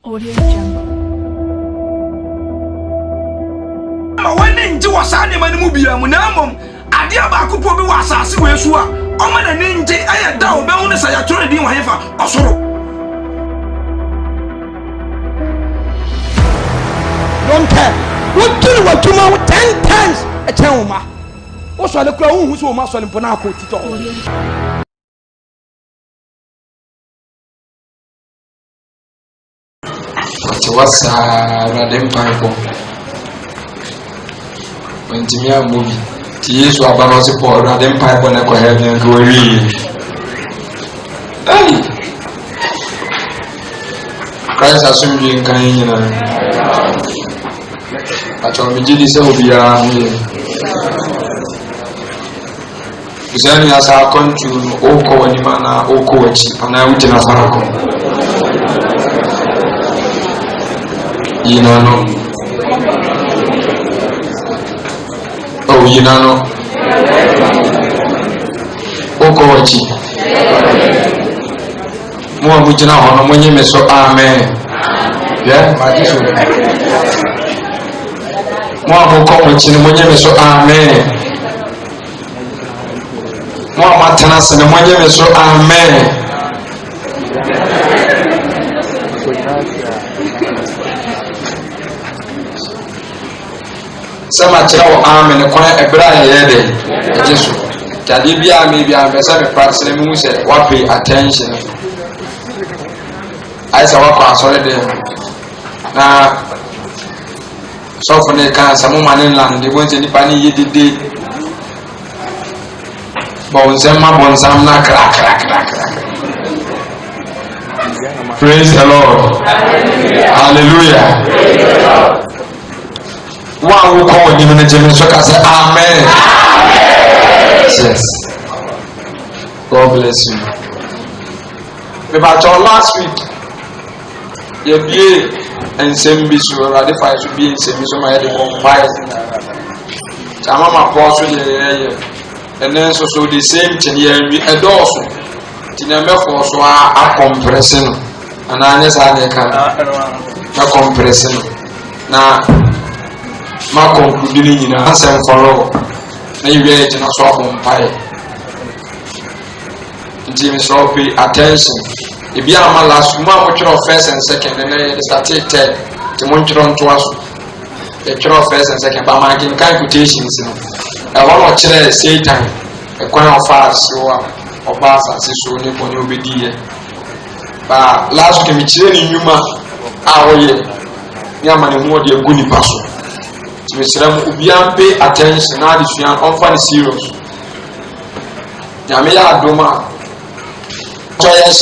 Audio Jungle. When into was animal movie, Munamum, Adia Bakupo was a Siwesua, Oman and Ninja, I had down bonus I had told you, however, also. Don't care. What do you want to know 10 times a Chama? What's the crown who's almost on Ponaco? What's Radem Pipe? When Timia movie, Tis were about support Radem Pipe on a coherent go read. Christ assumed you in Kaina. I told me, Jiddy so be here. Zani as our country, Oko and Imana, Oko, and I went in a farm. Yinano. Oh, Yinano. Okowachi. More Mujina on when you miss so amen. Yeah, my issue. More Okowachi when you miss so amen. More Matanas and when you miss so amen. Some are tell arm and a quiet a bright head. Jesus, Tadibia maybe I'm a son of practicing the moon said, what pay attention. I saw what I saw there. Now, so for the car, some woman in land, they went to the panny ye did. Bonsama, Bonsama, crack. Praise the Lord. Hallelujah. One will call him in the German so I say amen. Yes. God bless you. About your last week, you be and same be so ratify to be in same so my head compile. Tamama post and then so the same thing here we adore. Tiname for so a compressing and I can a compressing. Now ma concluding in answer for all. Now you get in a swap on pie. Jimmy so pay attention. If you are my last month, first and second, and then started to monitor on to us. The first and second, but making calculations. I want to tell Satan a coin of fast or bass as so on your video. But last week, we training you, our year. Yamani more dear Guni Paso. Mr. Ubian pay attention, now this young unfunny serious. Yamila Doma. So, yes,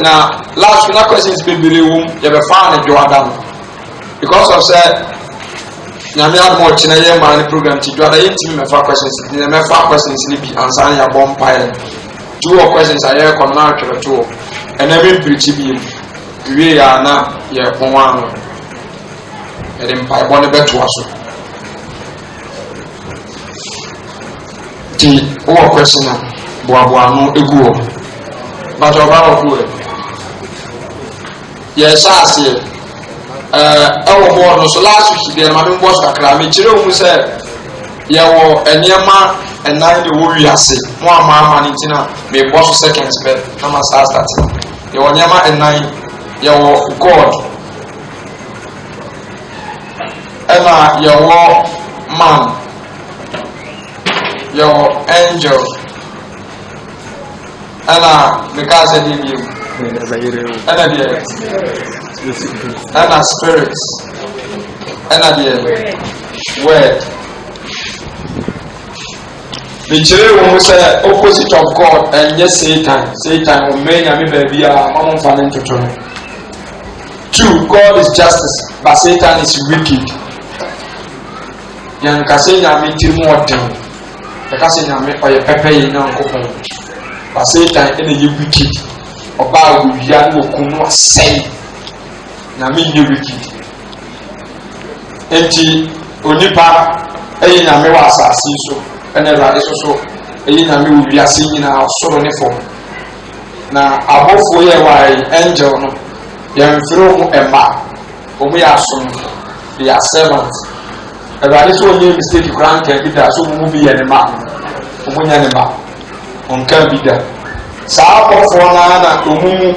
now, last week, questions be room, you have found a Jordan. Because of said, Yamila more China man program to draw the intimate questions, the Mefa questions, Nippy, and Sanya bomb pile. 2 questions I hear on natural tour, and every pretty beam. We are now, yeah, one. And then I want to bet to us. The over question, Boabuano, Ego, but about good. Yes, I see. Our board was last week, the Madame was a clammy children who said, Yawo, and Yama, and 9 warrior say, one mamma in Tina, may boss seconds, but I must ask that. Yawo Yama and 9, Yawo God. Emma, your man, your angel, Anna, because I need you, Anna spirits, Anna dear, word. The children who say opposite of God and yes, Satan will make me baby a mom financial to 2, God is justice, but Satan is wicked. Yan kase nyame ti more den e kase nyame oye pepe yi na nkopon ba Satan ene ye wicked oba awia no kunu asai nyame ye wicked enti onipa eyi nyame wa asasi so ene rade so eyi nyame wo wiase nyina soro ne fo na abofo ye wa angel no yɛmfiri ɛma wɔn yɛ asom they are servants ɛwɛade sɛ wɔnyɛ mistake koraa nka bi da so wɔn bi yɛ ne ma wɔn nyɛ ne ma wɔnka bi da saa akɔfoɔ na wɔn mu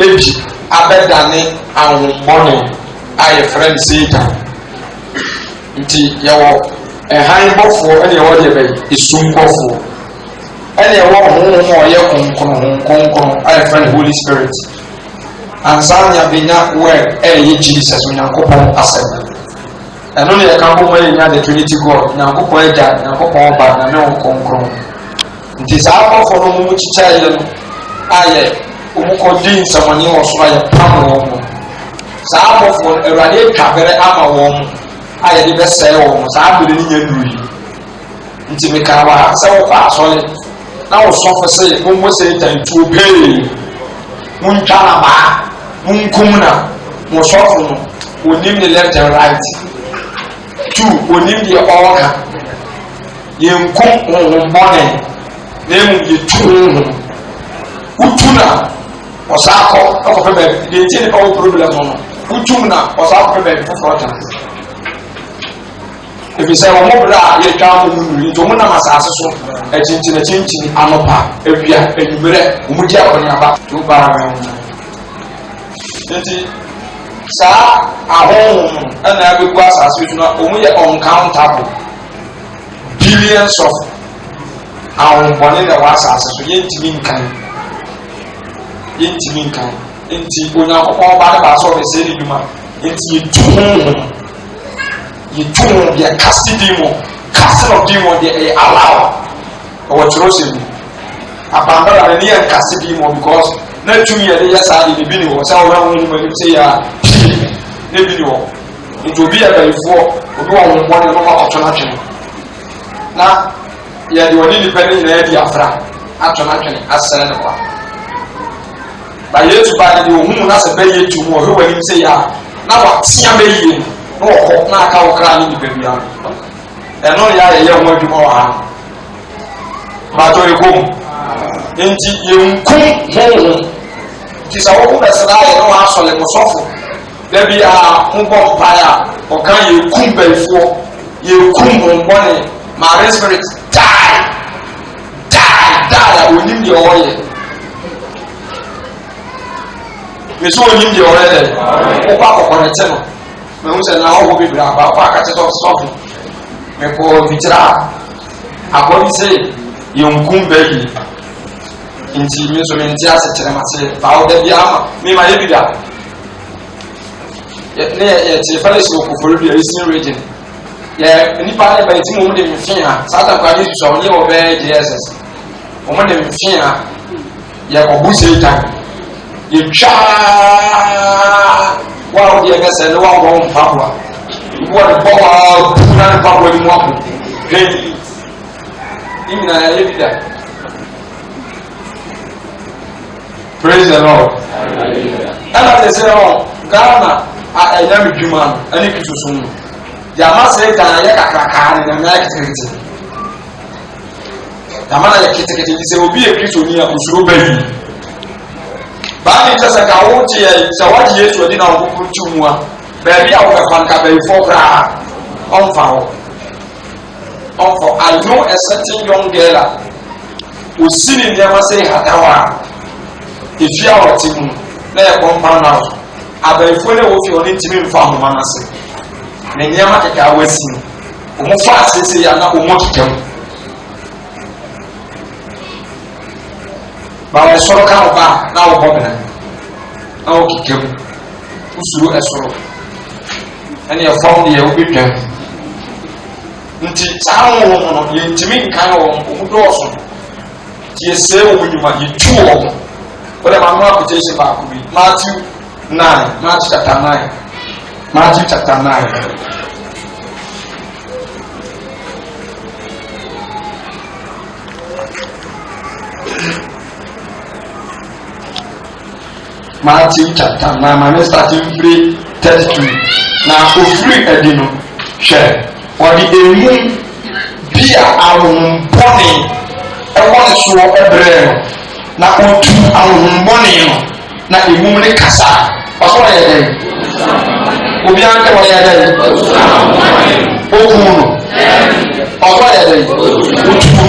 ebi abɛdane ahombɔne a yɛfrɛ no Satan nti yɛwɔ ɛhan bɔfoɔ ɛna yɛwɔ deɛ bɛyɛ esum bɔfoɔ ɛna yɛwɔ honhom a ɔyɛ kronkron a yɛfrɛ no Holy Spirit ansa na benya word ɛyɛ Jesus Onyankopɔn asɛm ɛno na yɛka bɔ mu yɛnya the Trinity God Nyankopɔn agya Nyankopɔn ba na ne wɔn kronkron nti saa bɔfoɔ no mu kyikyɛ yɛ no ayɛ wɔn kɔdi nsɛmɔne wɔ so ayɛ pam wɔn mu saa bɔfoɔ no Awurade atwa bɛrɛ ama wɔn a yɛde bɛsɛe wɔn saa bere ne nyɛ nnuru yi nti meka wa sɛ wɔkɔ asɔre na wɔsɔfo sɛ wɔmmɔ Satan tuo pee wontwa na baa wonkum na wɔsɔfo no onim ne left and right two onim deɛ ɔɔka yɛnkum honhombɔne na emu yɛtu honhom wotu na ɔsaakɔ ɔkɔpɛ baabi deɛ nti nipa wo problem no wotum na ɔsaakɔpɛ baabi foforɔ tena efisɛ wɔn mo bere a yɛtwa wɔn mu nuri nti wɔn nam asase so akyinkyini anopa awia enyimmerɛ wɔn di akɔneaba to baa wɔn ho nti saa ahohom ɛna abɛgu asase so na wɔn yɛ uncountable billions of ahombɔne na wɔ asase so yɛntumi nkan nti Onyankopɔn ba ne ba so ɔbɛsɛ ne dwuma nti yɛtu deɛ casting demon casting of demon deɛ ɛyɛ allow ɔwɔ kyerɛwsɛm mu abambara na ne yɛ casting demon because na tumi yɛde yɛ saa deɛ bi ne wɔ sɛ wɔn ahohom anim sɛ yɛ a ne bi ne wɔ nti obi yɛ bɛyifoɔ obi wɔ ahombɔne no ma ɔtɔ n'atwene na yɛde wɔne nipa ne nyinaa di afra atɔ n'atwene asɛn ne kwa ba Yesu ba de ohun na sɛ bɛyɛ tu mu ɔhwɛ wɔ anim sɛ yɛ a na watea bɛyie no wɔkɔ na aka wo kra ne nipa bia ɛno yɛ ayɛyɛ ho adwuma wɔ ha baatɔ yɛkom nti yɛnkum honhom nti sɛ woko bɛsra yɛ ne wɔasɔle mosɔfo da bi a mobɔ mpae a ɔka yɛkum bɛyifoɔ yɛkum honbɔne mare spirit die a onim deɛ ɔyɛ mesu onim deɛ ɔyɛ dɛ wokɔ akɔkɔrɛte no mehu sɛ na ɔwɔ bebree aba kɔ akate sɔfo mekɔ fitira akɔbi sɛ yɛnkum bɛyi nti me nso mente ase kyerɛ ma sɛ fa wo da bi ama mema yɛ bi da ne yɛte fellowship wɔ Koforo Dua Eastern region yɛ nipa ne bɛyɛ ti mu de mfe a Satan kwa Jesus a ɔnyɛ wɔ bɛyɛ JSS wɔn de mfe a yɛkɔbu Satan yɛtwa wa deɛ kɛsɛ ne wa wɔn mpaboa wɔn de bɔ wa na ne mpaboa ne mu ako hwɛ ne nyinaa yɛ bi da. Praise the Lord. ɛna te sɛ ɔ Ghana a ɛyɛ me dwuma no ɛne kitoso mu yɛama Satan yɛ kakrakaa ne nyame ayɛ ketekete yɛama na yɛ ketekete nti sɛ obi yɛ kristoni a osuro bɛyi baami kyɛ sɛ ka wo gye sɛ wɔgye Yesu adi na wɔkɔkɔ ti mu a baabi a wɔbɛfa nka bɛyifoɔ koraa ɔmfa hɔ ɔmfa. I know a certain young girl a osi ne nneɛma sɛ hatawa a efie a wɔte mu na yɛ compound house abayifoɔ ne wɔ fie ɔne ntumi mfa ahoma no ase ne nneɛma kɛkɛ a wɔasi no wɔn fa asese yɛ na wɔn keka mu ba wɔn sɔrɔ ka ɔba na wɔbɔ bena na wɔkeka mu usuro ɛsoro ɛne ɛfɔm deɛ wɔbɛtwa nti saa wɔn no yɛntumi nkan wɔn dɔɔso nti yɛsɛe wɔn nnwuma yɛtu wɔn wɔde ma no application baako bi Matthew chapter 9 Matthew chapter 9 my starting free 32 na ofiri adi no hwɛ wɔde emu bi a ahombɔne ɛwɔ ne soɔ ɛbrɛ no na otu ahombɔne no na emu ne kasa Ọsọ yẹ dẹ. Obi anke wọ yẹ dẹ. Okun no. Ọsọ yẹ dẹ. Otu no.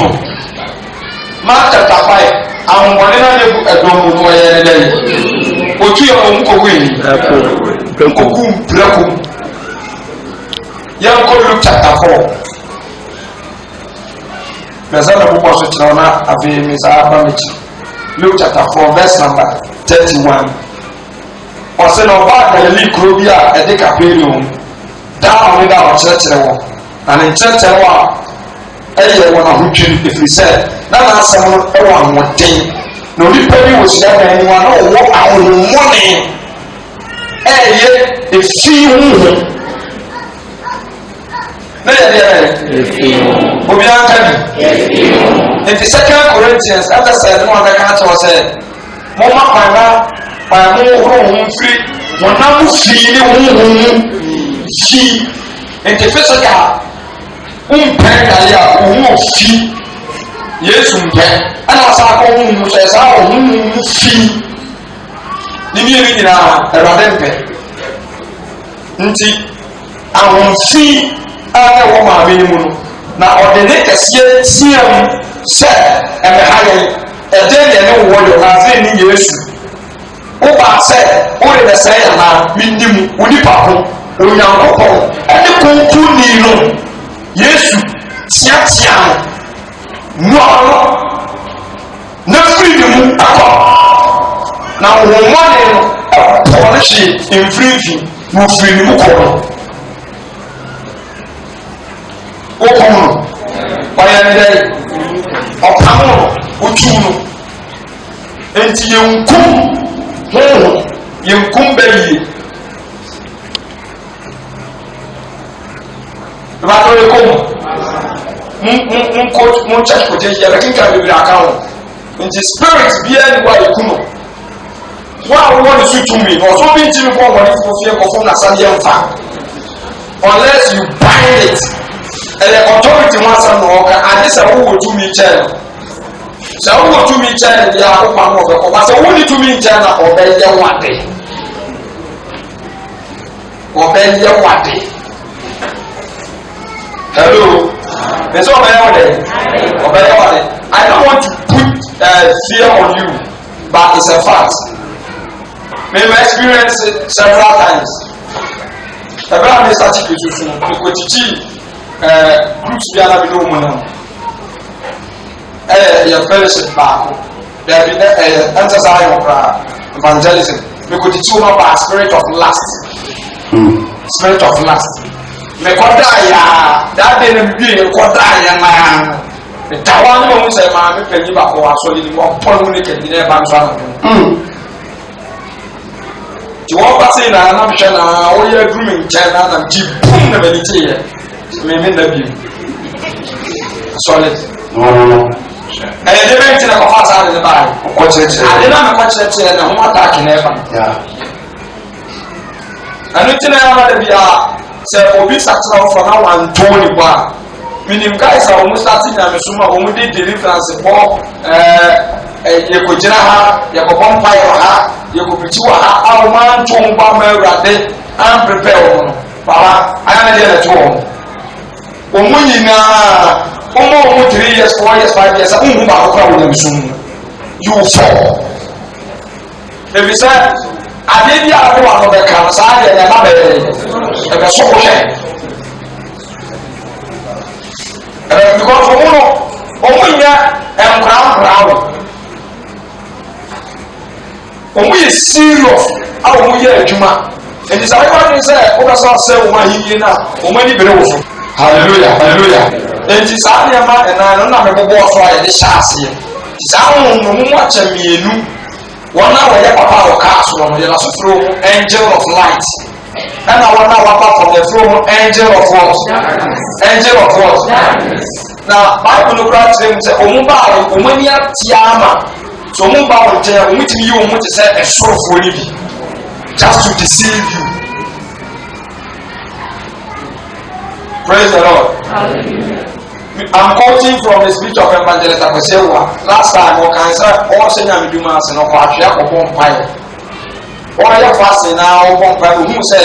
Mark chapter 5. Àwọn ọmọdé náà lè bu ẹ̀dùn ọmọ wọ yẹ dẹ. Otu yẹ ọmọ nkọ̀wé yìí. Nkọ̀kú mpirẹ́kù. Yẹn kọ́ Luke chapter 4. Mẹsàn-án náà bukọ so kyerɛ ɔna afei mẹsàn aba m'akyi. Luke chapter 4 verse number 31. Ɔsɛ na ɔbaa Galilei kuro bi a ɛde Capernaum daa ɔne da ɔkyerɛkyerɛ wɔ. Na ne nkyerɛkyerɛ wɔ a ɛyɛ wɔn ahodwiri efiri sɛ na n'asɛm no ɛwɔ ahoɔden. Na onipa bi wɔ hyiadan anim a na ɔwɔ ahohommɔne ɛyɛ efi huhu. Na yɛ deɛ obi anka bi. Nti 2 Corinthians after sɛ no ɔbɛka akyerɛ sɛ mɔma kwana mo horo ho mfiri wɔnam fii ne honhom fi. Nti physical mpɛ yare a ɔho fi Yesu mpɛ ɛna ɔsa akɔ honhom so ɛsa honhom fi ne mmienu nyinaa Awurade mpɛ. Nti ahomfi a ɛwɔ maame no mu no na ɔde ne kɛseɛ tia mu sɛ ɛbɛha yɛn ɛdɛn deɛ ne wɔ yɛ na afei ne Yesu wobaa sɛ wode ne sɛ yɛ na mendi mu wo nipa ho Onyankopɔn ɛne konkunni no Yesu tiatia no noa no na firi ne mu akɔ na wɔmmɔne no ɛpɔ no hye mfirimfini na ofiri ne mu kɔ no okum no ɔyɛ ne dɛ ɔpam no otu no. Enti yɛnkum honhom yɛnkum bɛyie. Ìbátan yẹ kó mu church quotation yẹ bẹ́ẹ̀ kíkà bèbèrè àká wọn. Nti spirit bíyẹn ni wà yẹ kú no. Wọ́n a wọ́n ní sùn tún mi ọ̀sọ́ bí n tí mi fọ́ wọ́n ní fún fíẹ́ kọ́ fún nàṣà yẹn fa. Unless you bind it. Ẹ̀yẹ authority wọn asẹ́nu ọ̀ka àdé sẹ́ wọ́n wò tún mi kyẹ́ no. Sẹ́ wọ́n wò tún mi kyẹ́ no yẹ àkópa ní ọ̀bẹ kọ́. Sẹ́ wọ́n ní tún mi kyẹ́ no ọ̀bẹ yẹ wàdé. Ọ̀bẹ yẹ wàdé. Hello. There's over there. I don't want to put fear on you, but it's a fact. Maybe I experienced it several times. Every time I start to do something, I go to groups we are doing now. Your fellowship back. There be emphasizing of evangelism. We go to two about spirit of lust. Spirit of lust. Me koda ya dade ne bi ne koda ya na tawa no mo se ma me panyi ba ko aso ni mo pon mu ne kendi ne ba nso no ti wo ba se na na hwe na wo ye adumi nche na na ji bum na ba ni tie ye me na bi solid no de be ntina ko fa sa de ba ko cheche ade na me ko cheche na ho attack na e ba anu ntina ya ba de bia sɛ obi sakira ɔfɔ na wanto ne bɔ a minim guys a wɔn starting na mesoma wɔn de deliverance bɔ yɛkɔgyina ha yɛkɔbɔ mpaeɛ wɔ ha yɛkɔpikyi wɔ ha a wɔn anto wɔn bɔ ama awurade anprepare wɔn no baba ayɛ na deɛ na ɛto wɔn nyinaa wɔn 3 years 4 years 5 years a wɔn baako kora wɔn nsuo mu you fall ebi sɛ adeɛ bi a wɔn ano bɛka no saa deɛ yɛn ba bɛyɛ ɛbɛ so hwɛ because wɔn nyɛ nkwankora wɔn yɛ serious a wɔn yɛ adwuma nti saa wɔn adi sɛ wɔkasa sɛ wɔn ahinie na wɔn ani bere wɔ so hallelujah hallelujah nti saa nneɛma ɛnan no na mɛbɔbɔ so a yɛde hyɛ aseɛ saa wɔn no mu akyɛ mmienu. One hour, papa or castle, you're not through angel of light. And I want now from the throne, angel of what? Angel of what? Now, Bible grants him to Omumba, Omania Tiama. So Mumba will tell you, you want to say a show for you, just to deceive you. Praise the Lord. Hallelujah. I'm quoting from the speech of Evangelist Akosewa. Last time, I can say all senior midumans and Okwachia or Bompire. ɔyɛ fase na ɔbɔ mpa ohun sɛ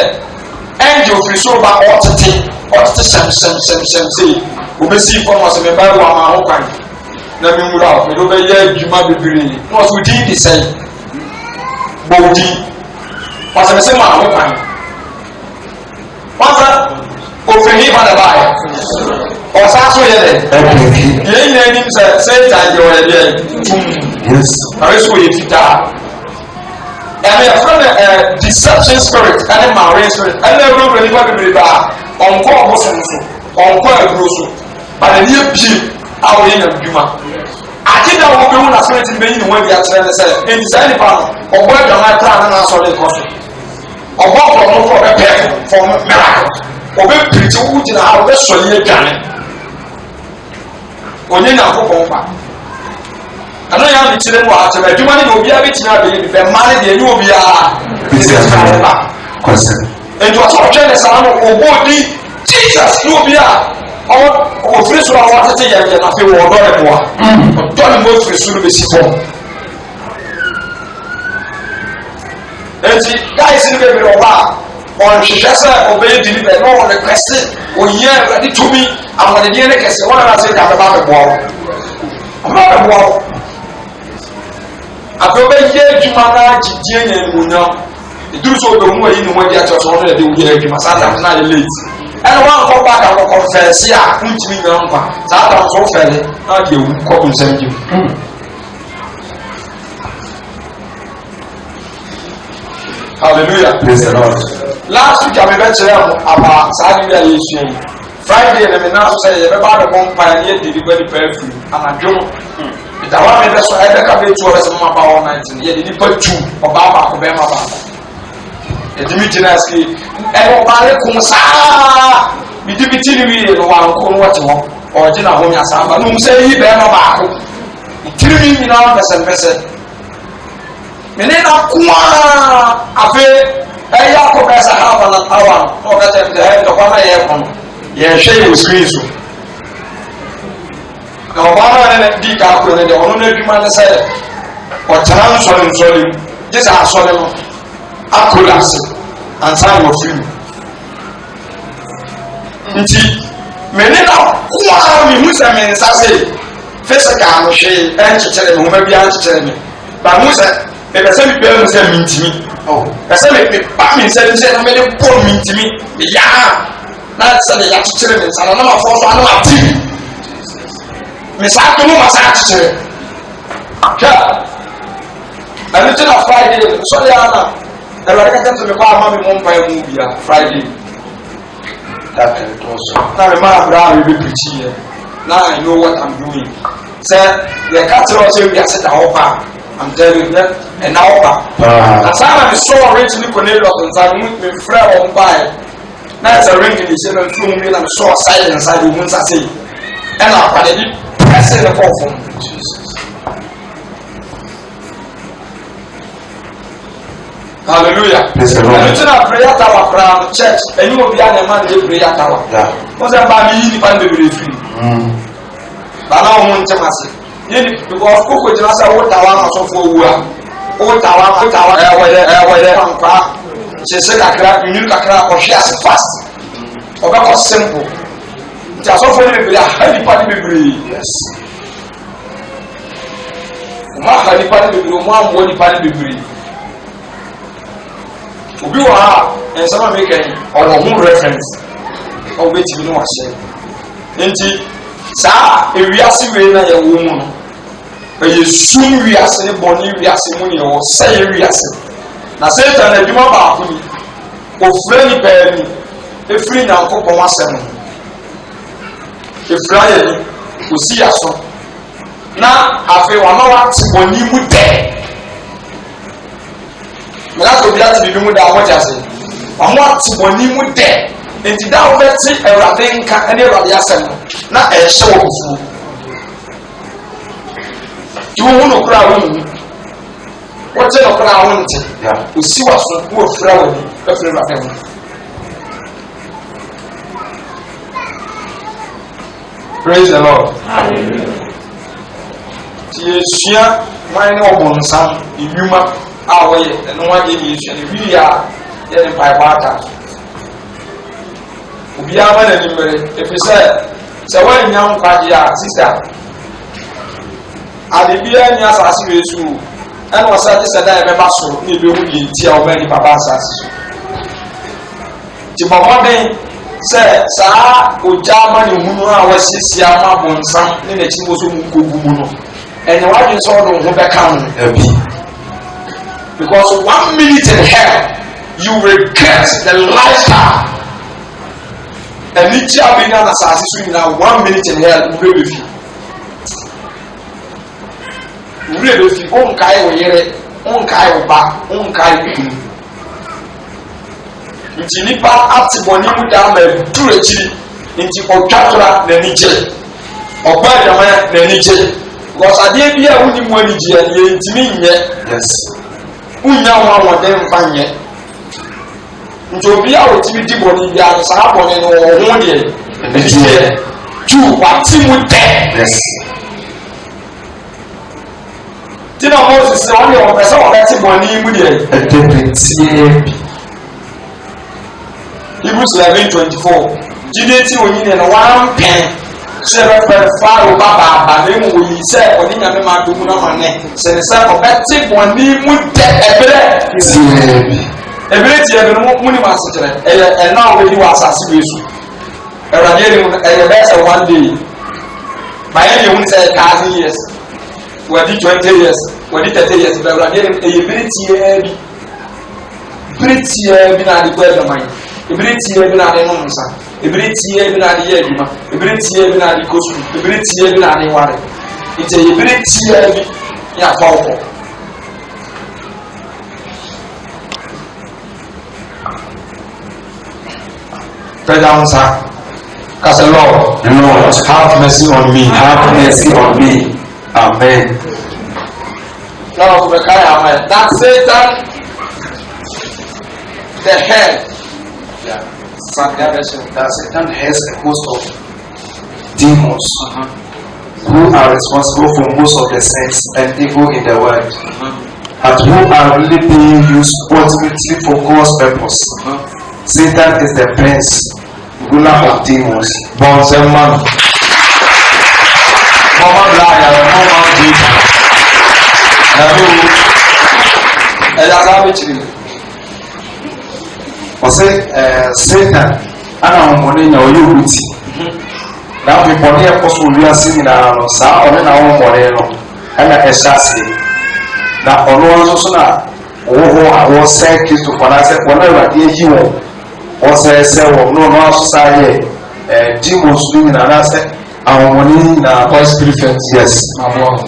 angel firi so ba ɔtete hyɛm sei obesi fam ɔsɛ me ba wɔ ama ho kwan na me nwura o me do bɛyɛ adwuma bebree na ɔsɛ odi di sɛn bɔ odi ɔsɛ me sɛ ma ho kwan ɔsɛ ofiri ba na ba yɛ ɔsɛ aso yɛ dɛ yɛn nyinaa anim sɛ sɛntan deɛ ɔyɛ deɛ tum ɔyɛ so yɛ fitaa ɛmɛ yɛfrɛ no deception spirit ɛne marine spirit ɛne awurawura nipa bebree baa ɔnkɔ ɔbosom so ɔnkɔ aburo so bana ne yɛpie a wɔyɛ nyam dwuma ade da wɔbɛhu na spirit no bɛyi ne ho adi akyerɛ ne sɛ ɛnti saa nipa no ɔbɔ adwama kra na naasɔre kɔ so ɔbɔ ɔbɔ fɔ ɔbɛpɛ fɔ miracle ɔbɛpirikyi wo gyina ha ɔbɛsɔ yie dwane onye nyankopɔn fa ɛno yɛ ame kyerɛ mu wɔ akyɛm adwuma no deɛ obiara bɛtumi abɛyɛ bi bɛ mma no deɛ ɛnyɛ obiara bɛtumi ne ba enti ɔsɛ ɔtwɛ ne saa no ɔbɔ di jesus ne obi a ɔfiri soro a wɔatete yɛyɛ no afei wɔɔdɔ ne mmoa ɔdɔ ne mmoa firi soro bɛsi fam enti guys no bebree wɔ hɔ a ɔnhwehwɛ sɛ ɔbɛyɛ deliver na ɔwɔ request ɔyɛ awurade tumi ahoɔdenneɛ ne kɛse wɔn a sɛ ka bɛba bɛboa wo ɔbɛba bɛboa wo afei ɔbɛyɛ adwuma no agyedie nya animuonyam ɛduru sɛ ɔbɛhu ayi ne ho adi akyerɛ sɛ ɔno yɛde woyɛ adwuma saa tam na ayɛ late ɛne woankɔ ba ka wɔkɔfɛɛse a wontumi nya nkwa saa tam so wofɛle na wode awu kɔpo nsɛm gyem hallelujah praise the Lord last week I bɛkyerɛ mo aba saa de bi a yɛsua yi friday na me na so sɛ yɛbɛba de bɔ mpae ne yɛde nipa nipa afiri anadwo no dawa me bɛ so ɛbɛka bɛtu ɔbɛ sɛ moma ba wɔ 19 yɛde nipa tu ɔbaa baako bɛrima baako yɛde mi gyina ase ɛwɔ ɔbaa ne kom saa bidi bi ti ne wie no wanko no wɔte hɔ ɔgyina hɔ nya saa ba no mu sɛ yi bɛrima baako tiri mi nyinaa mpɛsɛmpɛsɛ mene na koa afei ɛyɛ akɔbɛ sɛ half an hour na ɔbɛkyɛ me sɛ ɛdɔkwa na yɛkɔ no yɛhwɛ yɛ wɔ screen so na ɔbaa no ne di ka akɔ no deɛ ɔno no adwuma ne sɛ ɔtena nsɔre mu gye sɛ asɔre no akolapse ansa na wɔfiri mu nti mene na koa mehu sɛ me nsa se physical no hwee ɛnkyekyere me homa biara nkyekyere me ba hu sɛ mepɛ sɛ mepɛɛ mu sɛ mentimi pɛ sɛ mepa me nsa mu sɛ na mede bɔ mentimi meyaa na sɛ de yɛakyekyere me nsa no na mafɔ so ano ate me saa to no ma saa akyekyere hwɛ ɛno gye na friday sɔre a na awurade kaka to me kɔ ama me mmɔ mpaeɛ mu bia friday na me maa bra a mebɛpirikyiiɛ na I know what I'm doing sɛ yɛka kyerɛ sɛ wiase da hɔ pa I'm telling you and now na saa na me sɔɔ rich ne Cornelius nsa no mefrɛ wɔn baeɛ na ɛsɛ ring ne hyɛ no mfiri mu bi na me sɔɔ silence a de ɔmu nsa sei ɛna akwade bi pɛse ne kɔɔ fam hallelujah ɛno nti na prayer tower koraa no church ɛnyɛ obiara na ɛma ne yɛ prayer tower wo sɛ mbaa meyi nnipa no bebree firi baa na ɔmo ntem ase yɛni because koko gyina sɛ wo tawa ama sɔfoɔ wu a wo tawa ɛwɔyɛ nkwa kyese kakra nwiri kakra ɔhwe ase fast ɔbɛkɔ simple nti asɔfoɔ no bebree aha nipa no bebree ɔmo aha nipa no bebree ɔmo ammoa nipa no bebree obi wɔ ha nsɛm a meka yi ɔwɔ ho reference ɔwobɛtumi no wahyɛ nti saa ewiase wei na yɛwɔ mu no ɛyɛ sum wiase ne bɔne wiase mu ne yɛwɔ sɛyɛ wiase na satan adwuma baako ni ofura nipa ani efiri nyankopɔn asɛm no efura yɛ ni osi yaso na afei wama wate bɔne mu dɛ mɛlɛsɛ obi ate bibi mu da ɔmɔgya se wama wate bɔne mu dɛ nti da wobɛte awurade nka ɛne awurade asɛm no na ɛhyɛ wɔ fufuo tí wọn wọn kura wọn mu wọn tẹ wọn kura wọn ti osi wa so wọn fura wọn ni wọn fura wọn fẹn mu praise the Lord ti esua wọn ni wọn bọ nsam enyuma away and one division. We are getting by water. We are one if you say, so when young sister, I did be any assassination and was satisfied that I muscle, maybe we did tell many papas. Timothy said, Sir, Ujamani Muna was his Yama Bonsan in the Chimosu Muno, and what you saw on Hobecam. Because 1 minute in hell, you regret the lifestyle. And each year being an assassin now 1 minute in hell, really few. Really few. Unkai will hear it, Unkai will back, Unkai will do. Nti nipa atiboni mu da ma dure chiri nti otwatora na nije oba yama na nije because ade bia woni mu anije ye ntimi nye yes unya wa wode mfanye nti obi a otimi diboni bia sa boni no ho de nije tu wati mu de yes tina Moses se woni o pesa o beti boni mu de etepetie Hebrews 11:24. Jideti onine na one pen. Shere per faro baba ba me mu yi se oni nyame ma do mu na mane. Se ne se ko beti boni mu de ebre. Ebre ti ebre mu ni ma se kire. E na we di wa asase we su. Erade ni e be se one day. Ba ye hu se 1000 years. We di 20 years. We di 30 years. Ba erade ni e ebre ti e bi. Pretty bi na di go e man. Ibiritie bi na de no nsa ibiritie bi na de ye adwuma ibiritie bi na de kosu ibiritie bi na de ware ite ibiritie bi ya fawfo Pedansa as a Lord have mercy on me amen now we carry amen that Satan the head that Satan has a host of demons who are responsible for most of the sins and evil in the world, and who are really being used ultimately for God's purpose. Satan is the prince, ruler of demons. Bonzeman. Mama Blaya, Mama Gita. Satan ana homoni na oyuti na bibone ekoso wiase nyina no saa one na homoni no ana esase na ono nso so na wo awo se Kristo fana se wona awade yi wo se wo no aso sa ye demons nyina na se ahomoni na voice prefect yes abo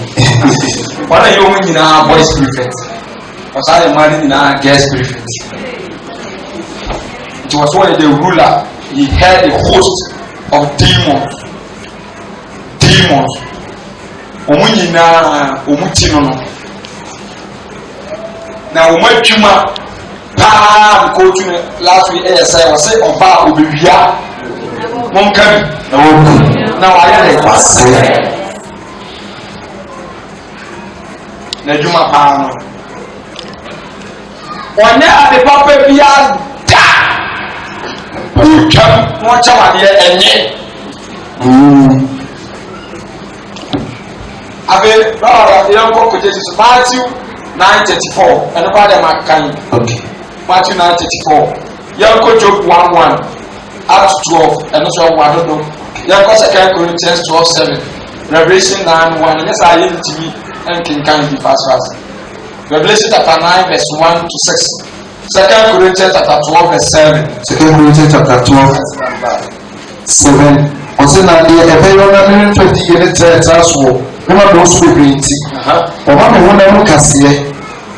wona yo mu nyina voice prefect osale mari nyina guest prefect. It was when the ruler, he had a host of demons. Omunyina omutino no. Na omachuma pa ko tu last week say was say oba obewia. Mom kan na woku. Na wa ya le kwase. Na juma pa no. Onya ade papa bia watch out here and yet. Abe, brother, the young quotation is Matthew 9:34. And about them are kind. Okay. Matthew 9:34. Young coach of 1:1 up to 12. And also 1 don't know. Young coach 2 Corinthians 12:7. Revelation 9:1. And yes, I am to me and can be fast. Revelation chapter 9 verse 1 to 6. 2 Corinthians chapter 12 verse 7. 2 Corinthians chapter 12 7. Ose na de ebe yo na me 20 years so. Me ma do so be nti. O ma me wona mu kase.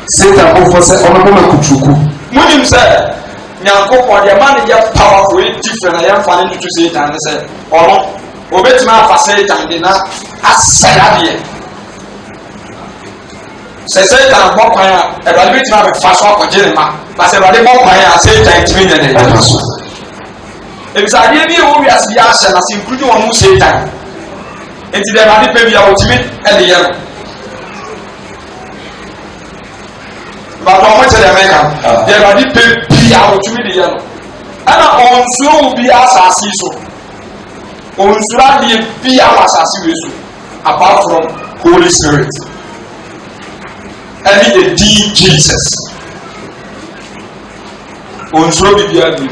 Satan go for say ono ma kutuku. Munim say Nyankopon de man dey powerful different na yam fa ne to Satan say ono obetima afa Satan de na asaya de. Satan bo kwan a e be tima be fa so akogere ma. Ba se ba de bo kwan a Satan timi ne de so. Ebisa ade bi e wo wi ase ya hye na se nkruju wo mu Satan. Enti de ba de pe bi a wo timi e de ye no. Ba deɛ mɛka deɛ ɛwurade pɛ bia wotumi de yɛ no ɛna ɔnsuro wo bia asase yi so ɔnsuro adeɛ bia wɔ asase wei so apart from Holy Spirit ɛne the deep Jesus ɔnsuro bibia bi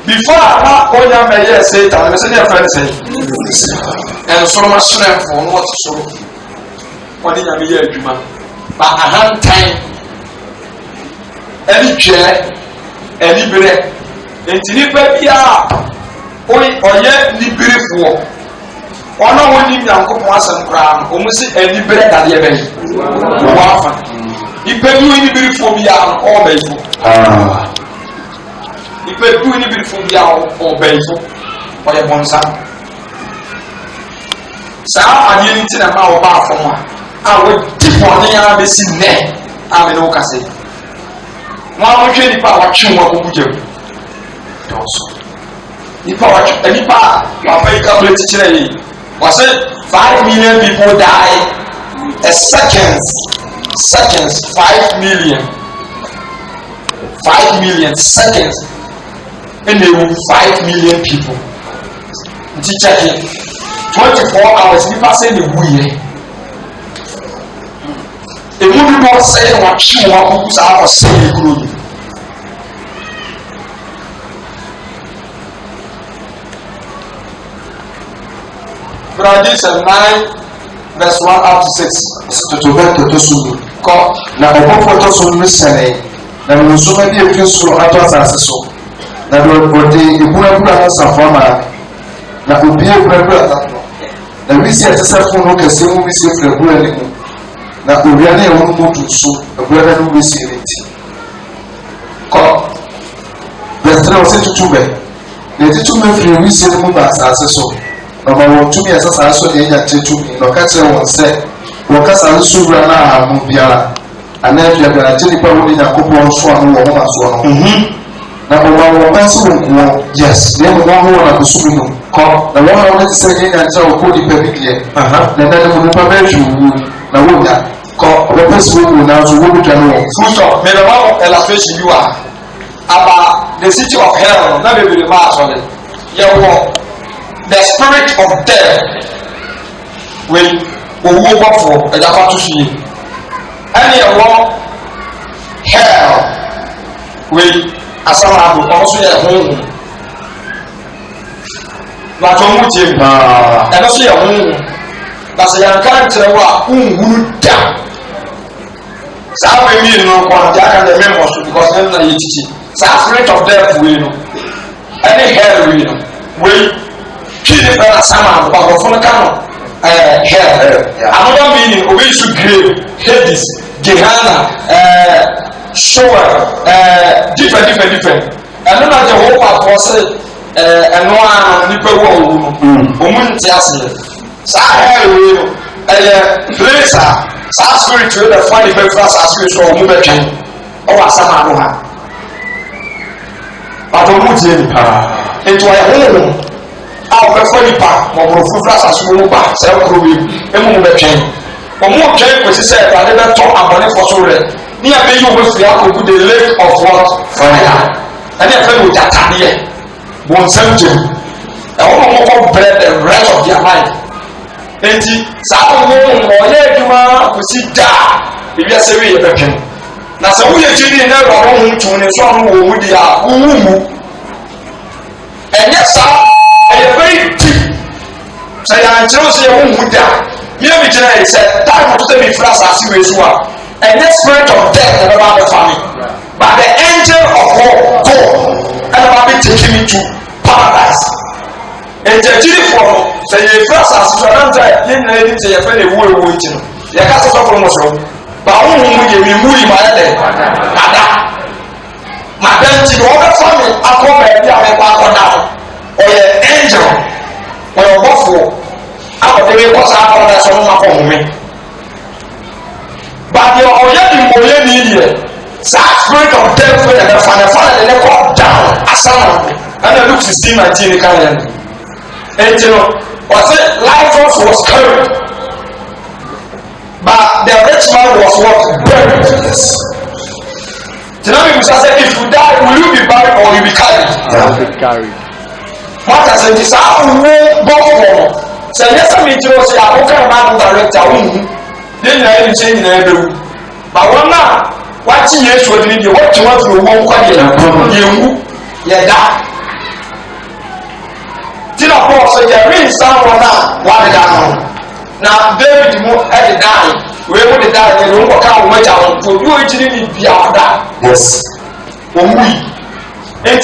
before na onya mɛyɛ Satan ɛsɛ ne yɛfrɛ ne sɛ ɛnsoroma hyerɛnfo no wɔte soro ɔde nyame yɛ adwuma ba ahantan ɛne twɛ ɛne berɛ nti nipa biara ɔyɛ niberefoɔ ɔno a wɔnim Nyankopɔn asɛm koraa no ɔmo se ɛne berɛ dadeɛ bɛyi wɔwɔ afa nipa bi ɔyɛ niberefoɔ biara no ɔbɛyifo nipa bi ɔyɛ niberefoɔ biara ɔbɛyifo ɔyɛ bɔnsam saa adeɛ no nti na ma wɔba afɔm a wɔdi bɔne a bɛsi nnɛ a mene wo kase mo a mohwɛ nipa a wɔtwe ho akɔgu gyam dɔɔso nipa a wafa yi calculate kyerɛ yi wɔse 5 million people die a seconds 5 million seconds and they will 5 million people nti check it 24 hours nipa say the wuye emu bi no say wa twi wa ko sa ko say kuro ni Proverbs 9 verse 1 up to 6 to to sunu ko na obofo to sunu sene na nso ma bi efi so ato asase so na do odi ebura safama na obi ebura tato na wisi atesafo no kase mu wisi ebura ni mu na owia na ewu mu tu so ebura na wisi ni ti ko bestra o se tutube na tutube firi wisi mu ba asase so na ma wo tumi asasa so de nya tetumi no ka kire won se wo kasa nso bra na amu biara ana bia bia tini pa wo ni Yakobon so anu wo ma so no na wo penso wo yes ne mo ho na ko subi no ko na wo ha wo se ni nya ncha wo ko di pebikle na na mo pa be ju na wo nya ko wo penso wo na so wo bi twa no so me na wa illustration you are about the city of hell na be be ma so le ye wo the spirit of death will owo bofo eja fa to hie and ye wo hell will asama do also ye ho ba to mu tie ba e no so ye ho ba se yan kan tere wa unhuru da sa we mi no ko ja kan the members because them na ye titi sa spirit of death we no any hell we no we kini bana sama ba ko fun kan hell another meaning obi should grave Hades Gehenna Sheol different and not the whole part for say and one nipa wo wo no omun ti ase sa hell we no place sa spirit we the funny be fast as we so omun be twen o wa sama no ha ba to mu tie ni into ya a o be funny pa mo bro fu fast as we ba se ko we emu be twen omun twen ko si se ba le be to abone for so re ni abe yi o be fi akogu the lake of what fire and if you just tell me one sentence I want to bread the rest of their mind and saa wo o ye adwuma ko si da e bia se we ye bepem na se wo ye jini na ro ho ntun ne so no wo mu dia wo mu enye sa e very deep say ya nchiro se ye wo mu dia me bi jina e se time to me flash as we so a and the spirit of death never about the family but the angel of God and about be taking me to paradise and the for say you first as you don't die you know you say you feel the way waiting you got to from us but who you me muri my head ada madam ti o be family akọ be bia me pa down or your angel or your buffalo out the way cause paradise on ma for me but your oye ni here spirit of death wey dey find the call down asana and Luke 16:19 kan yan and you know was it life was carried but what? Buried. Yes. Tonight we say, if you die, will you be buried or will you be carried? Be carried. What has it is how we go for? So yes, I mean, you say, I can't man director. Then I didn't change the every. But one now, what you use to do, what you want to walk on you, yeah, that. Tina Paul said, there is someone now, what did I know? Now, David had to die. We would have died and we walk out with our food. You actually be out that. Yes. When we. And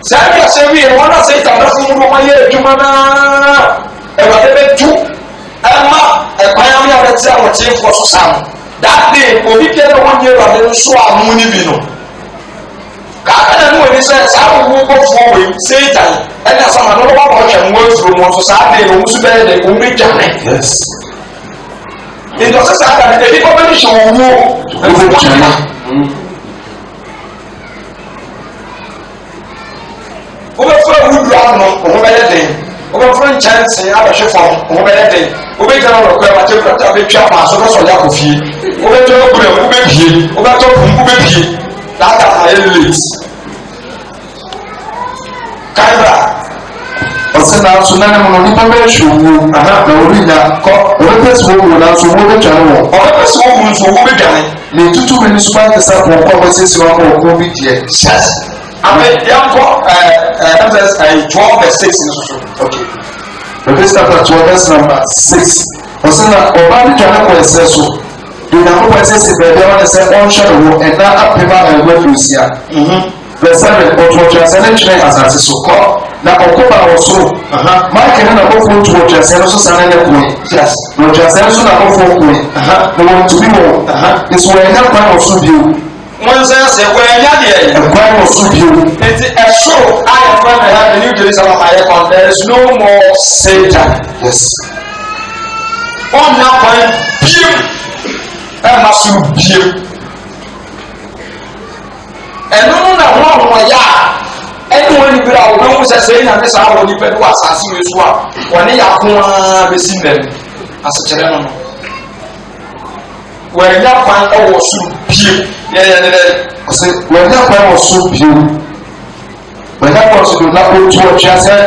Samuel said, we want to say that that's my year to Mana. And whatever two. Emma, a pioneer that's our team for some. That day, we get 1 year and then so our money vino. When he says, I will go forward, Satan, and that's some other one can work through one society, who's better than Umi Janet. Yes. In the society, the people will show more. Overflow would run over anything. Overflow chance and other ship from over anything. Over general requirement to be trapped, so that's what you have to feed. Over to over to that are my elites. Kaira. Ọsẹ náà tún náà mo nípa bẹ́ẹ̀ ṣòwò na orí ìyá kọ́ ọ̀rẹ́ pẹ̀sì wo wò náà tún owó bẹ́ẹ̀ jẹun wọ̀. Ọ̀rẹ́ pẹ̀sì wo wò tún owó bẹ́ẹ̀ jẹun. Ní tútù mi ní súpà kẹsà pọ̀ ọkọ̀ ọ̀pọ̀ ṣe sí wọn kọ̀ ọkọ̀ bí díẹ̀. Yes. Àmì yẹn kọ́ MS 12 verse 6 ní soso. Okay. Revelation chapter 12 verse number 6. Ọsẹ náà ọba àdìjọ akọ̀ ẹsẹ̀ so. Ìyàwó ẹsẹ̀ sì bẹ̀rẹ̀ wọn ẹsẹ̀ ọ̀nṣẹ́ ìwọ ẹ̀dá àpèmá ẹ̀wẹ́ fèrèsíà. Verse 7 ọ̀tún ẹsẹ̀ ní kyerẹ́ àsàsì so kọ́ na ọkọ̀ bá wọ̀ so. Máàkì ní nàkọ́fọ́ otu ọ̀tún ẹsẹ̀ ní sọ́sàn ní ẹ̀kọ́ yìí. Ọ̀tún ẹsẹ̀ ní sọ́ nàkọ́fọ́ ọkọ̀ yìí. Na wọ́n tùbí wọ̀ èso ẹ̀yà kwan wọ̀ so bíu. Wọ́n sẹ́ sẹ́ wọ́n ẹ̀yà díẹ̀ yìí. Ẹ̀kwan wọ̀ so bíu. Ètí ẹ̀ṣọ́ ayọ̀ fún ẹ̀yà the New Jerusalem ayẹ̀ kan there is no more Satan. Yes. Ọ̀nà kan bíu ẹ̀ máa sùn bíu. Ẹ̀nu nà wọ́n àwọn yá ẹni wọ́n níbi ra wọ́n ń sẹ́sẹ́ yìí nàbí sáà wọ́n nípa ẹni wọ́n asase wọ́n esu a wọ́n ní yàkùn á bẹ́ sí mbẹ́ni asèkyerẹ́ nù. Wọ́n ẹ̀yà kwan ẹ̀wọ̀ sùn bíu yẹ́yẹ́ Ọsẹ wọ́n ẹ̀yà kwan wọ̀ so bíu. Wọ́n ẹ̀yà kwan so do na otu ọ̀kyẹ́sẹ́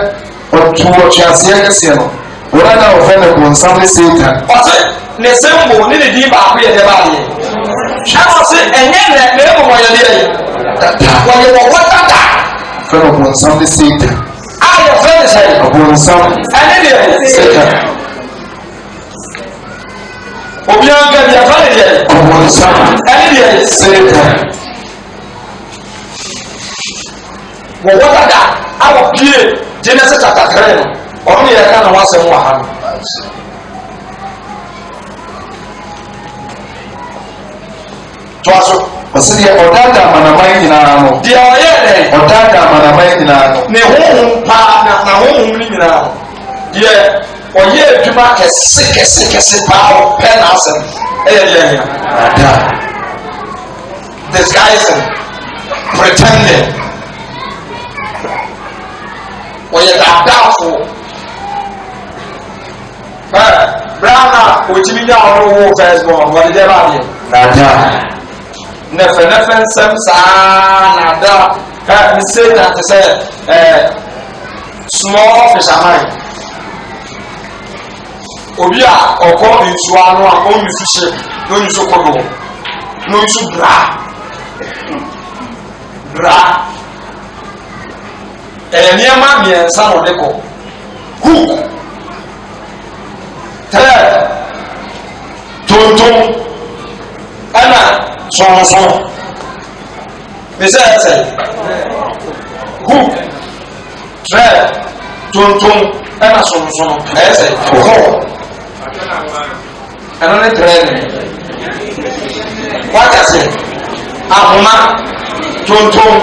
kẹsíẹ̀ no. Wọ́n ẹ̀yà ọ̀fẹ́ na kò nsàm ní Satan. Ọ̀sẹ̀ ne sẹ́mbò ní ne dín baako yẹ dẹ́ báyìí. Ẹ̀wọ̀n sẹ́ ẹ̀yẹ́ nẹ̀ ẹ̀mọ̀ wọ́n yẹ dẹ́ yẹ. Wọ́n yẹ wọ́n wọ́n tata. Fẹ́ràn ọ̀bùn nsàm ní Satan. Ayọ̀ fẹ́ ní sẹ́yìn. Ọ̀bùn nsàm Ẹni ni ẹ̀ Satan. obi an ka di afa ne deɛ Ọ̀bùn nsàm ɛne deɛ Satan. wɔwɔ dada awɔ pie Genesis chapter 3 no ɔno yɛ ka na wasɛm wɔ ha no toa so Ọsẹ deɛ ɔdaada amanaman nyinaa no. deɛ ɔyɛ dɛ Ɔdaada amanaman nyinaa no. ne honhom paa na honhom no nyinaa no deɛ ɔyɛ adwuma kɛse paa ɔpɛ n'asɛm ɛyɛ deɛ hia Ada. disguising pretending wɔyɛ dadaafo brana otimi nya ɔno wo first born wɔde deɛ baadeɛ Ada. nɛfɛnɛfɛ nsɛm saa nada ne Satan te sɛ small fisherman obi a ɔkɔ nsuo ano a ɔnyu so hyɛ na ɔnyu so kodo na ɔnyu so bra ɛyɛ nneɛma mmiɛnsa na ɔde kɔ hook thread tontom ɛna sɔnsɔn bisɛ ɛsɛ hook thread tontom ɛna sɔnsɔn ɛsɛ hɔ ɛno ne thread wata se ahoma tontom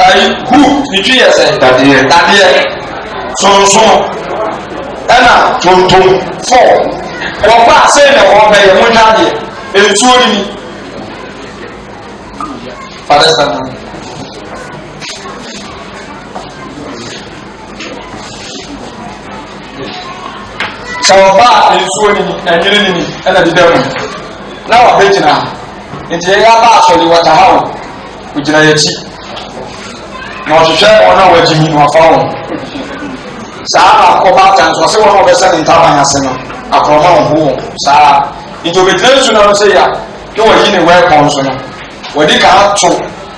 ayi hook ne twi yɛ sɛ dadeɛ sɔnsɔn ɛna tontom fɔ wɔkɔ ase na wɔbɛyɛ mo ntwa deɛ nsuo ni padesta no sɛ wɔba nsuo ni ɛnyere ni ɛna deda mu na wa begyina nti ya ba asɔre wata hawo ogyina yakyi na ɔhwehwɛ wɔn a wɔagyimi no afa wɔn saa na akɔba atan so ɔsɛ wɔn a wɔbɛsɛ ne ntaban ase no akorɔma wɔn ho wɔn saa nti obɛgyina nsu na ɔsɛ ya na wɔyi ne wɛpɔn so no wɔde ka ato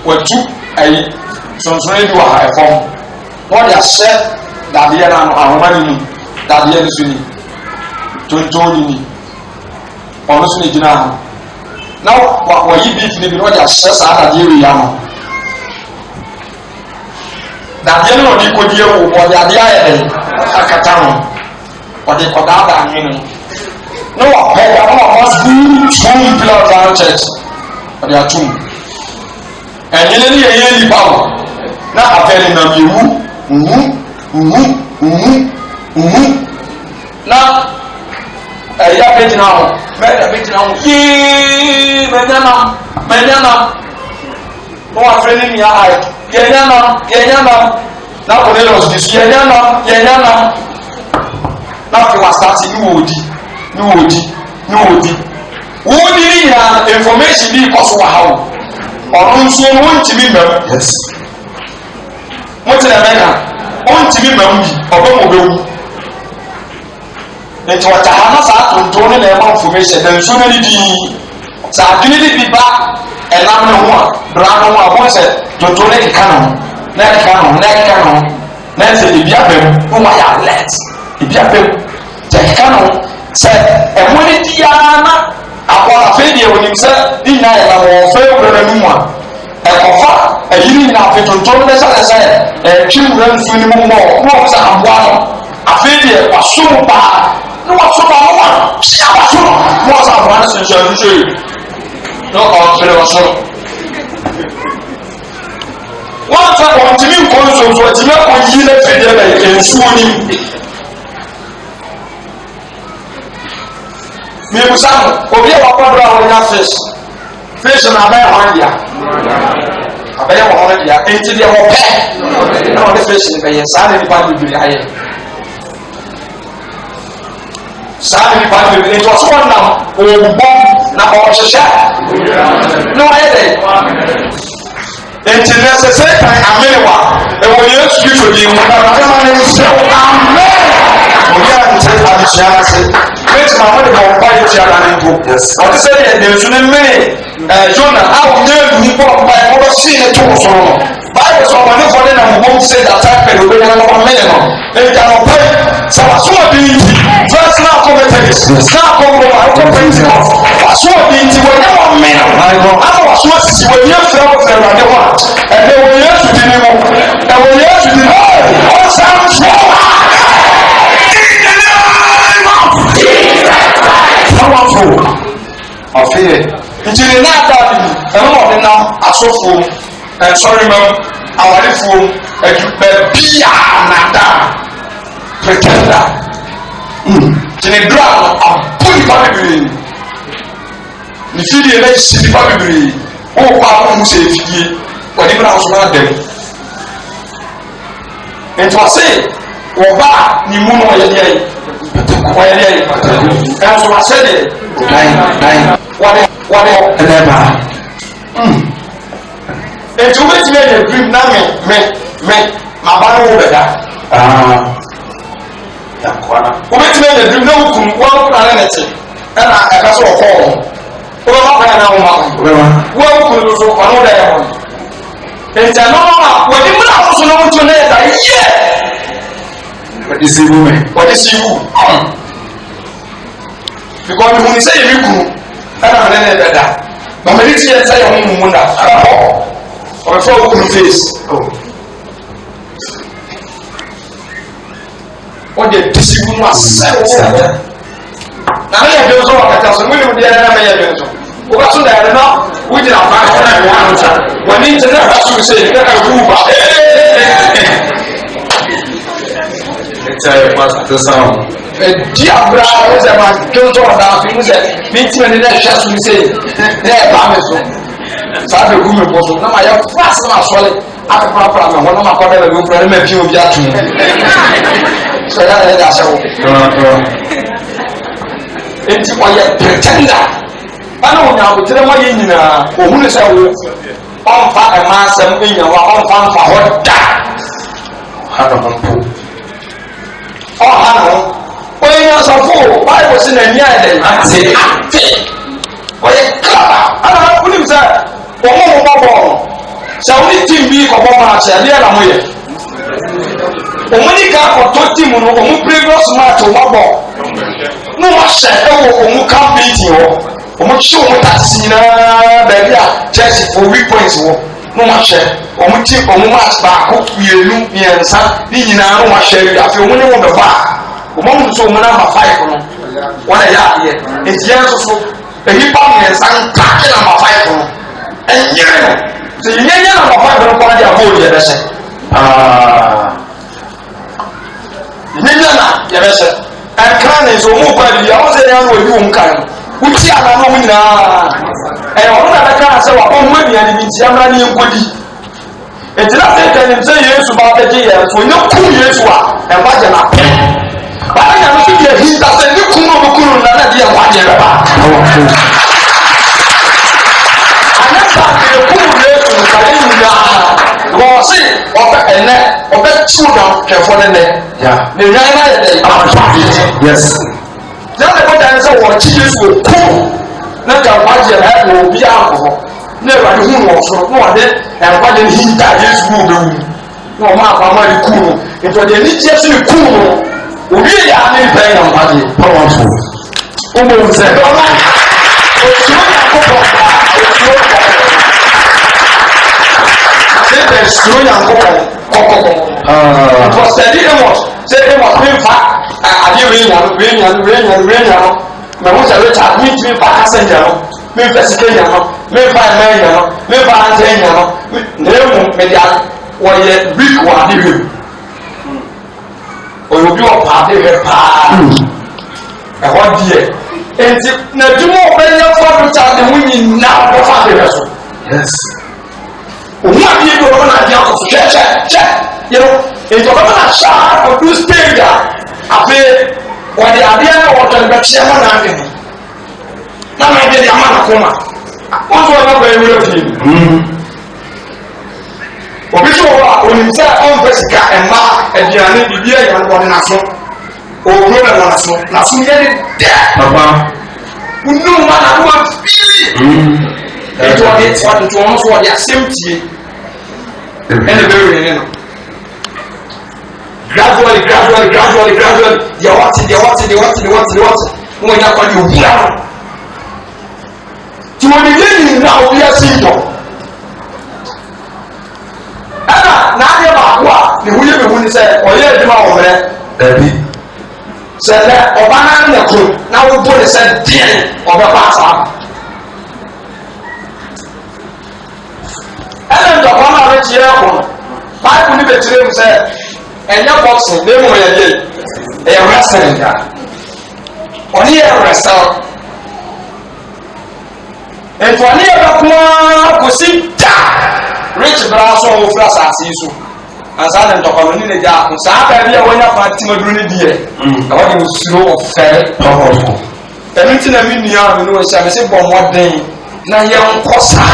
watu ayi sonsoro bi wɔ ha ɛfam na ɔde ahyɛ dadeɛ no ano ahoma no mu dadeɛ no so ni tonton ni ni ɔno so ne gyina ho na wɔyi beef no bi na ɔde ahyɛ saa dadeɛ wei ano dadeɛ no ɔde kɔdi ewu ɔde adeɛ ayɛ dɛ akata ho ɔde kɔdaadaa nwene no na wɔpɛ ya na wɔn school pillar of our church ɔde atum ɛnyine ne yɛ nipa o na afɛn nam ewu na ɛyɛ abɛgyina ho mɛyɛ abɛgyina ho yee mɛnyanam na wafɛ ne nua ayɛ yɛnyanam na Cornelius di so yɛnyanam na afei wasate ne wɔdi wodi ne nyinaa information bi kɔ so wɔ ha o ɔno nso no wontimi mmam yes mote na mɛka wontimi mmam bi ɔbɛma ɔbɛwu nti wɔta ha na saa tonton no na ɛma information na nsuo no ne dii saa adwene ne bi ba ɛnam ne ho a bra no ho a bɔ sɛ tonton no keka no ho na sɛ ebi abam no ma yɛ alert ebi abam sɛ keka no ho sɛ ɛmo ne diara na akɔ afei deɛ onim sɛ ne nyinaa yɛ na wɔfɛ wura no mu a ɛkɔfa ɛyiri nyinaa afei tonton no bɛsɛ ne sɛ ɛtwi wura nsuo no mu mɔ na wɔn sɛ aboa no afei deɛ wasom paa na wasom a wɔn a hyia wasom na wɔn sɛ aboa no sɛnsɛn nsuo yi na ɔfere wɔsoro wɔn sɛ wɔntumi nkɔ nsonso wɔtumi akɔ yi na firi deɛ bɛyɛ nsuo ni mibusa no obi a wakɔdoro a wɔnya fish na abɛyɛ hɔn deɛ abɛyɛ hɔn deɛ enti deɛ wɔpɛ na wɔde fish no bɛyɛ saa na nipa bebree ayɛ saa na nipa bebree nti wɔso wɔn nam wɔwubɔ na ɔhyehyɛ na wɔayɛ dɛ enti na sɛ sɛ kan amewa ɛwɔ Yesu Kristo din mu na ɔma ne nsɛ amen obi a nte adesua ase mɛtuma mo de bɔ mpa yɛ tia da ne mpo ɔte sɛ deɛ nsu ne mmene Jona a ɔnyɛ nipa ɔmpa yɛ wɔbɛ sii ne to so no Bible sɛ ɔmɔnefoɔ de nam bom sɛ data pɛde obɛnya no ɔmene no enti anɔpa yi sɛ wasoma bi nti verse na akɔ Methodist na akɔ Roma akɔ Pentecost wasoma bi nti wɔnyɛ wɔmene ama wasoma sisi wɔnyɛ frɛ wɔ frɛ Awurade hɔ a ɛnɛ wɔ Yesu di ne mu ɛwɔ Yesu di ne mu ɔsan so ɔfeɛ nti ne na adaade mu ɛno na ɔde nam asɔfoɔ nsɔremam awarefoɔ baabia nada pretenda nti ne dura no abɔ nipa bebree ne fidie na hyɛ nipa bebree wɔwɔ akɔ mu sɛ efidie wɔde bi na ahosuo na adam nti wɔse wɔba ne mu no ɔyɛ deɛ ɛnso wasɛ deɛ wɔde ɛnɛba nti wobɛtumi ayɛ dream na maba no wo bɛda wobɛtumi ayɛ dream na wokunu woakuna ne ne te ɛna ɛka sɛ ɔkɔɔ ho wobɛma kwan na woma woakunu no so ɔno da yɛ hɔ nti ɛno no a wɔde mu na ho so no wotu no yɛ da yɛ wɔde si wu because me huni sɛ yɛ me kunu ɛna mene ne bɛda ma mene ti yɛ sɛ yɛ ho mumu da ɔbɛfɛ wo kunu face ɔde disi wu no asɛ wo na ne yɛ bɛ nso wɔkata so wone wodeɛ ne na mɛyɛ bɛ nso wobɛso da yɛde na wogyina fa ɛna ɛwɔ nsa wɔne nkyɛ ne ɛfa so sɛ ne ka wu ba di abura o sɛ ma tonto ɔda fi mu sɛ mi ti mi ne hwɛ so mi sɛ ne ɛba mi so saa bɛ gu mi bɔ so na ma yɛ fast na ma sɔle apapapra mi hɔ na ma kɔ bɛ bɛ mi fura ne ma fi obi ato mu so yɛ yɛ de ahyɛ wo eti ɔyɛ pretender ana wo nya botere mo ye nyina ohunu se wo onfa emasem enya wa onfa mfa hoda hano mpo hano oya sofo bible sin anya de ate oye kaba ana kunim se omo bobo se oni team bi ko bo ma che de la moye omuni ka ko to team no omu previous match o mabo no ma she e wo omu campaign ho omu chi omu taxi na ba bia church for weak points wo no ma she omu team omu match ba ko yenu miensa ni nyina no ma she ya fi omu ne wo be ba omu nso omu na ma 5 no wona ya ye etia so ehipa miensa nka na ma 5 no enye no se yenye na ma 5 no kwa dia goal ye be se nyanya ya be se ekrane so mu kwa dia o se ya no wi won kan uti ana no mu nyina ono na ka se wa o mu bia ni bi ti amra ni nkodi etira se kan ni se Yesu ba be je ya so nyoku Yesu a e ba je na pe ba ya no se dia hinta se ni kunu na dia wa je ba ana ba ke kunu Yesu ka ni nyina wo se o be ene o be chuda ke fo ne ya ne nyana ya de yes na le boda se wo chi Yesu ku na ka waje ha wo bi aho na ba de hu no so no de e ba de hinta Yesu wo be wu no ma ba ma ku no e to de ni Yesu ku no obi ya ni pe na ba de powerful o mo se do na o so na ko ko o so ya ko ko because the Amos said Amos been fat ade we nya me mo say Richard me timi pa passenger no me fesike nya no me fa man nya no me fa anten nya no na emu me dia wo ye week wa de we o yo bi o pa de we pa e ho die enti na dumo be ya fa Richard de munyi na o fa de we so yes o mu abi do na dia ko che you know into a sharp or two stage ape or the idea of the chairman again na ma de amana koma onto na ba ewu ofi obi so wa oni se on pesika emma ediane bibia ya no na so o problem na so ye de papa unu ma na do feel it what to on so the assembly and the very no gradually you want when you call you here to when you now we are seeing you ana na dia ba kwa ni huye be huni say oye eduma o mere dabi say le obana na ko na wo bo le say dia obe pa sa ana ndo kwa na re tie ko Bible ni be tire mu say enya boxing dey mo ye e wrestling da oni e wrestle e to ani e ba kwa ko si da rich braso o fra asase so ansa na ntokoro ni le ja sa ba bia wonya fa timaduru ni die na wodi usuro of fair powerful emi na mi nua mi no sha me se bo modern na ye nkosa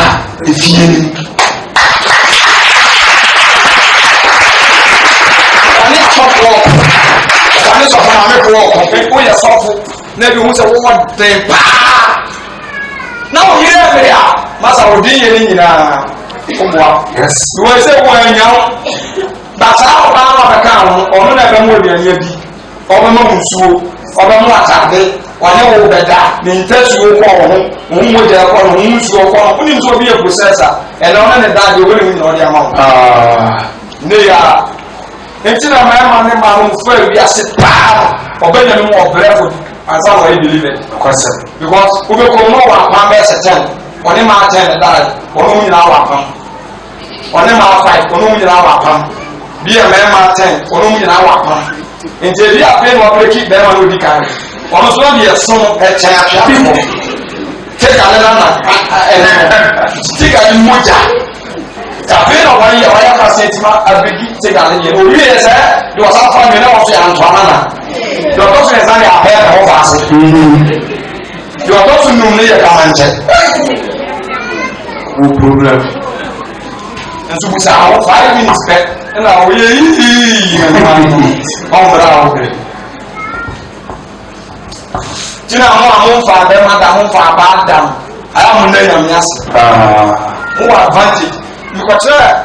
efie ni ani so fa me ko ya sofo na bi hu se wo den pa na o yire me ya masa o din ye ni nyina omwa yes wo se wo anya ba sa o ba ma ka ho o no na be mo dia nya bi o be mo nsuo o be mo atade o ne wo be da ni ntasu ko ho mo je ko no nsuo ko no ni nsuo bi e processor e na o na da de wo ni no dia ma ne ya enti na ma ne ma no fa wi ase pa obenya no obrefo ansa wa e believe concept because ube ko no wa pa be se 10 oni ma 10 da ono nyina wa pa oni ma 5 ono nyina wa pa bi e ma 10 ono nyina wa pa enti bi ape no break be ma no di kan ono so bi e so e chen afia mo take alena na take ali moja kapena wani ya waya ka sentima abegi take alena o wi e se do sa fa me na o so ya ntwana na do to so e sa ya pe ho fa se You are not no near Kamanje. No problem. And so we say, 5 minutes back, and now we Tina, I'm for them, I'm for a bad dam. I am a yes. More advantage. You got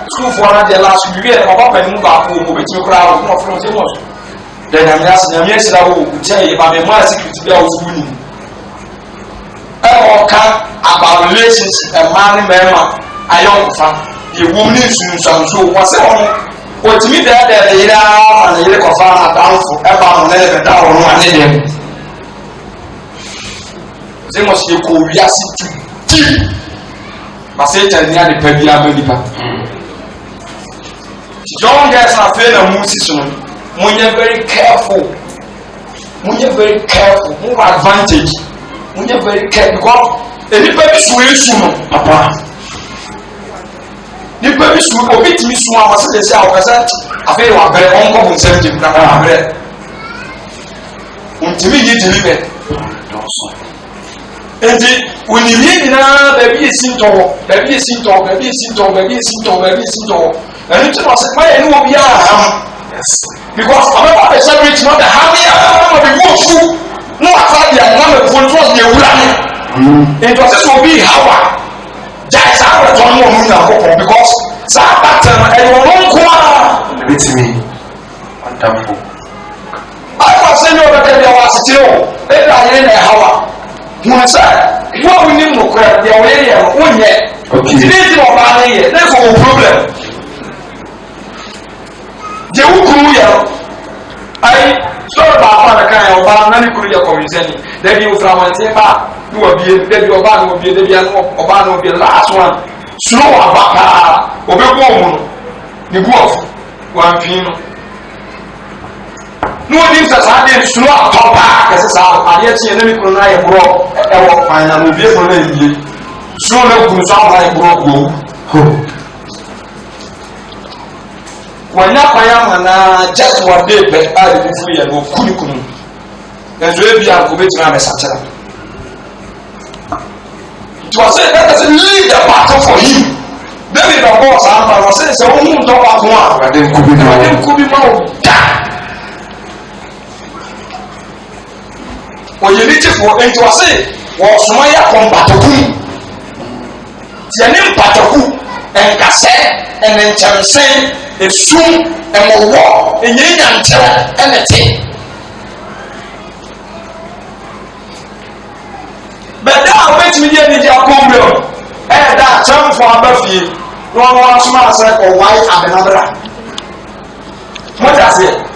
school for the last year, or up and move up with your crowd, more from the most. Then I'm asking, yes, I will tell you about the more security bills winning. I can about relationship and man member. I don't find the woman is some so what's on. What me there, they are and the look of our down for ever never down one in them. They must be curiosity. But Satan near the Pebia Medipa. Young guys are playing a musician. When you're very careful, more advantage. When you're very careful, because anybody swing, Papa. The baby should obey me so much as they say, I feel I'm very uncle and 70. Until we get delivered. And when you live in a baby is in talk, baby is in talk, baby is in talk, baby is in talk, baby is in talk. And it was a way and will be yes. Because I'm not a celebrity, not a happy, I'm not a good no, I thought the number of control the Uran. It was so be how that's how I don't know because Sabaton and one corner. It's me. Wonderful. I was saying over there was still, they are in a hour. What we need to correct the way one yet. It's easy of money, that's no problem. The Ukuya, I saw about a kind of banana Kuria community. Then you from a table, you will be a baby of Obama will be the last one. Slow about Obama, the wolf, one pin. No things that I did slow up top back as I yet see an enemy when I broke a walk fine and will be able to slow up to sound like broke. When I am just one day, but I didn't free and couldn't. And so maybe I'll go to my Satan. It was said that doesn't leave the battle for him. David, of course, I was saying, so who don't have one? I didn't could be more. When you need to go into a say, was Maya from Bataku. The name Bataku and Cassette and then Chancey is soon and will walk in Indian terror and a thing. But now, wait me in the Akumbio and that term for a Buffy. One more small circle, white and another. What does it?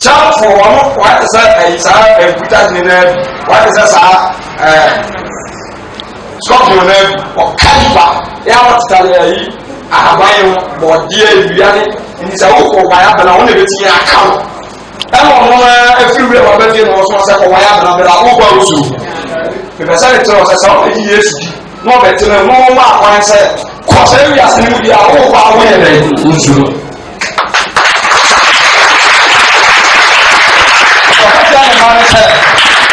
Jump for what is that? It's a put us in there. What is that? Scorpion or Caliber. Yeah, what's that? I have my own dear Biani, and it's a hook of my app, and I only get in a account. I don't know everywhere I'm betting or something. Why I'm not over you. If I said it was a song, years no better, no more. I said, because every as you are over where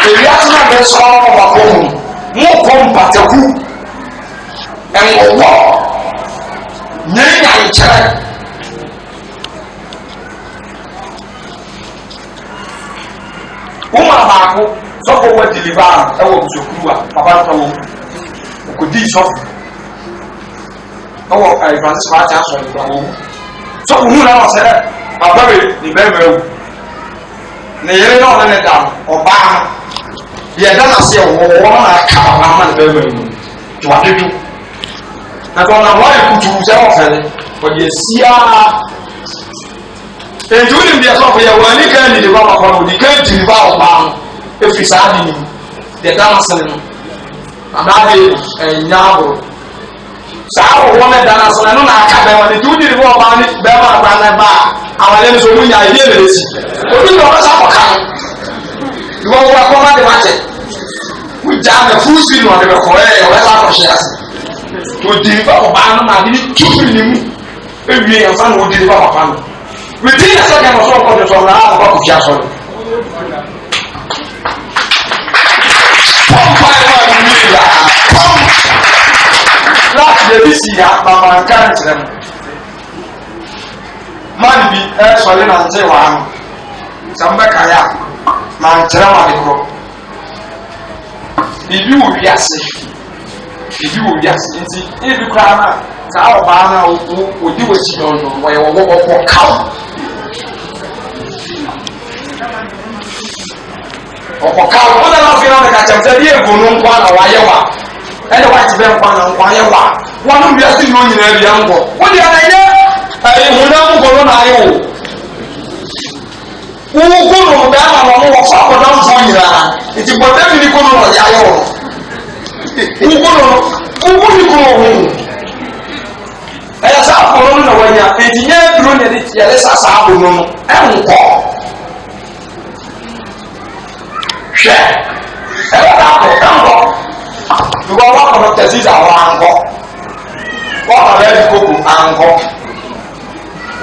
if you are not the song of a home, more compatible and war. Nay, I check. Woman, Marco, so what deliver a woman to Kua, about a woman who could do something. Oh, I advance my chance on the home. So, who now said, I buried the baby. Nay, not let it down or bam. The other say, oh, I can't the baby to what you do. I don't know why you could use it, but you see, and doing the software when you can deliver upon the can't deliver upon if it's adding the dancing and adding a novel. So I wanted that as I know I can't when they do the war about it, Bema and Bar. Our name is Omunya, I hear this. But we don't have a car. You want to come at the market. We jam the full speed on the Korea or whatever shares. To deliver a ban, I didn't keep him. If we have fun, we'll deliver a pan. Within a second or so, of the from the hour of Jackson. si ya mama kan kyerɛ mu man bi sɔre na nte wa no sɛ mbɛka ya man kyerɛ wa de korɔ bibi wɔ wiase nti ebi koraa na saa ɔbaa na odi wɔ akyi no wɔyɛ wɔwɔ kaw ɔkɔkaw wɔn na n'afɛ na ɔka kyɛm sɛ bi egu no nkwa na wayɛ wa ɛna wate bɛ nkwa na nkwa yɛ wa wɔn wiase no nyinaa bi ankɔ wɔn deɛ na yɛ ehunam nkɔ no na ayɛ wo wɔn ko no bɛɛ ma wɔn wɔ fa akɔdam fo nyinaa nti bɔtɛ mi ni ko no na ɔde ayɛ wɔn wɔn ko no ni ko no ho ɛyɛ sɛ akɔlɔ no na wɔnya eti nyɛ duro na yɛde sa saa abo no no ɛnkɔ. Hwɛ ɛwɔ n'akɔ ɛnkɔ because wakɔ no tɛsi da hɔ ankɔ wakɔ lɛbi koko ankɔ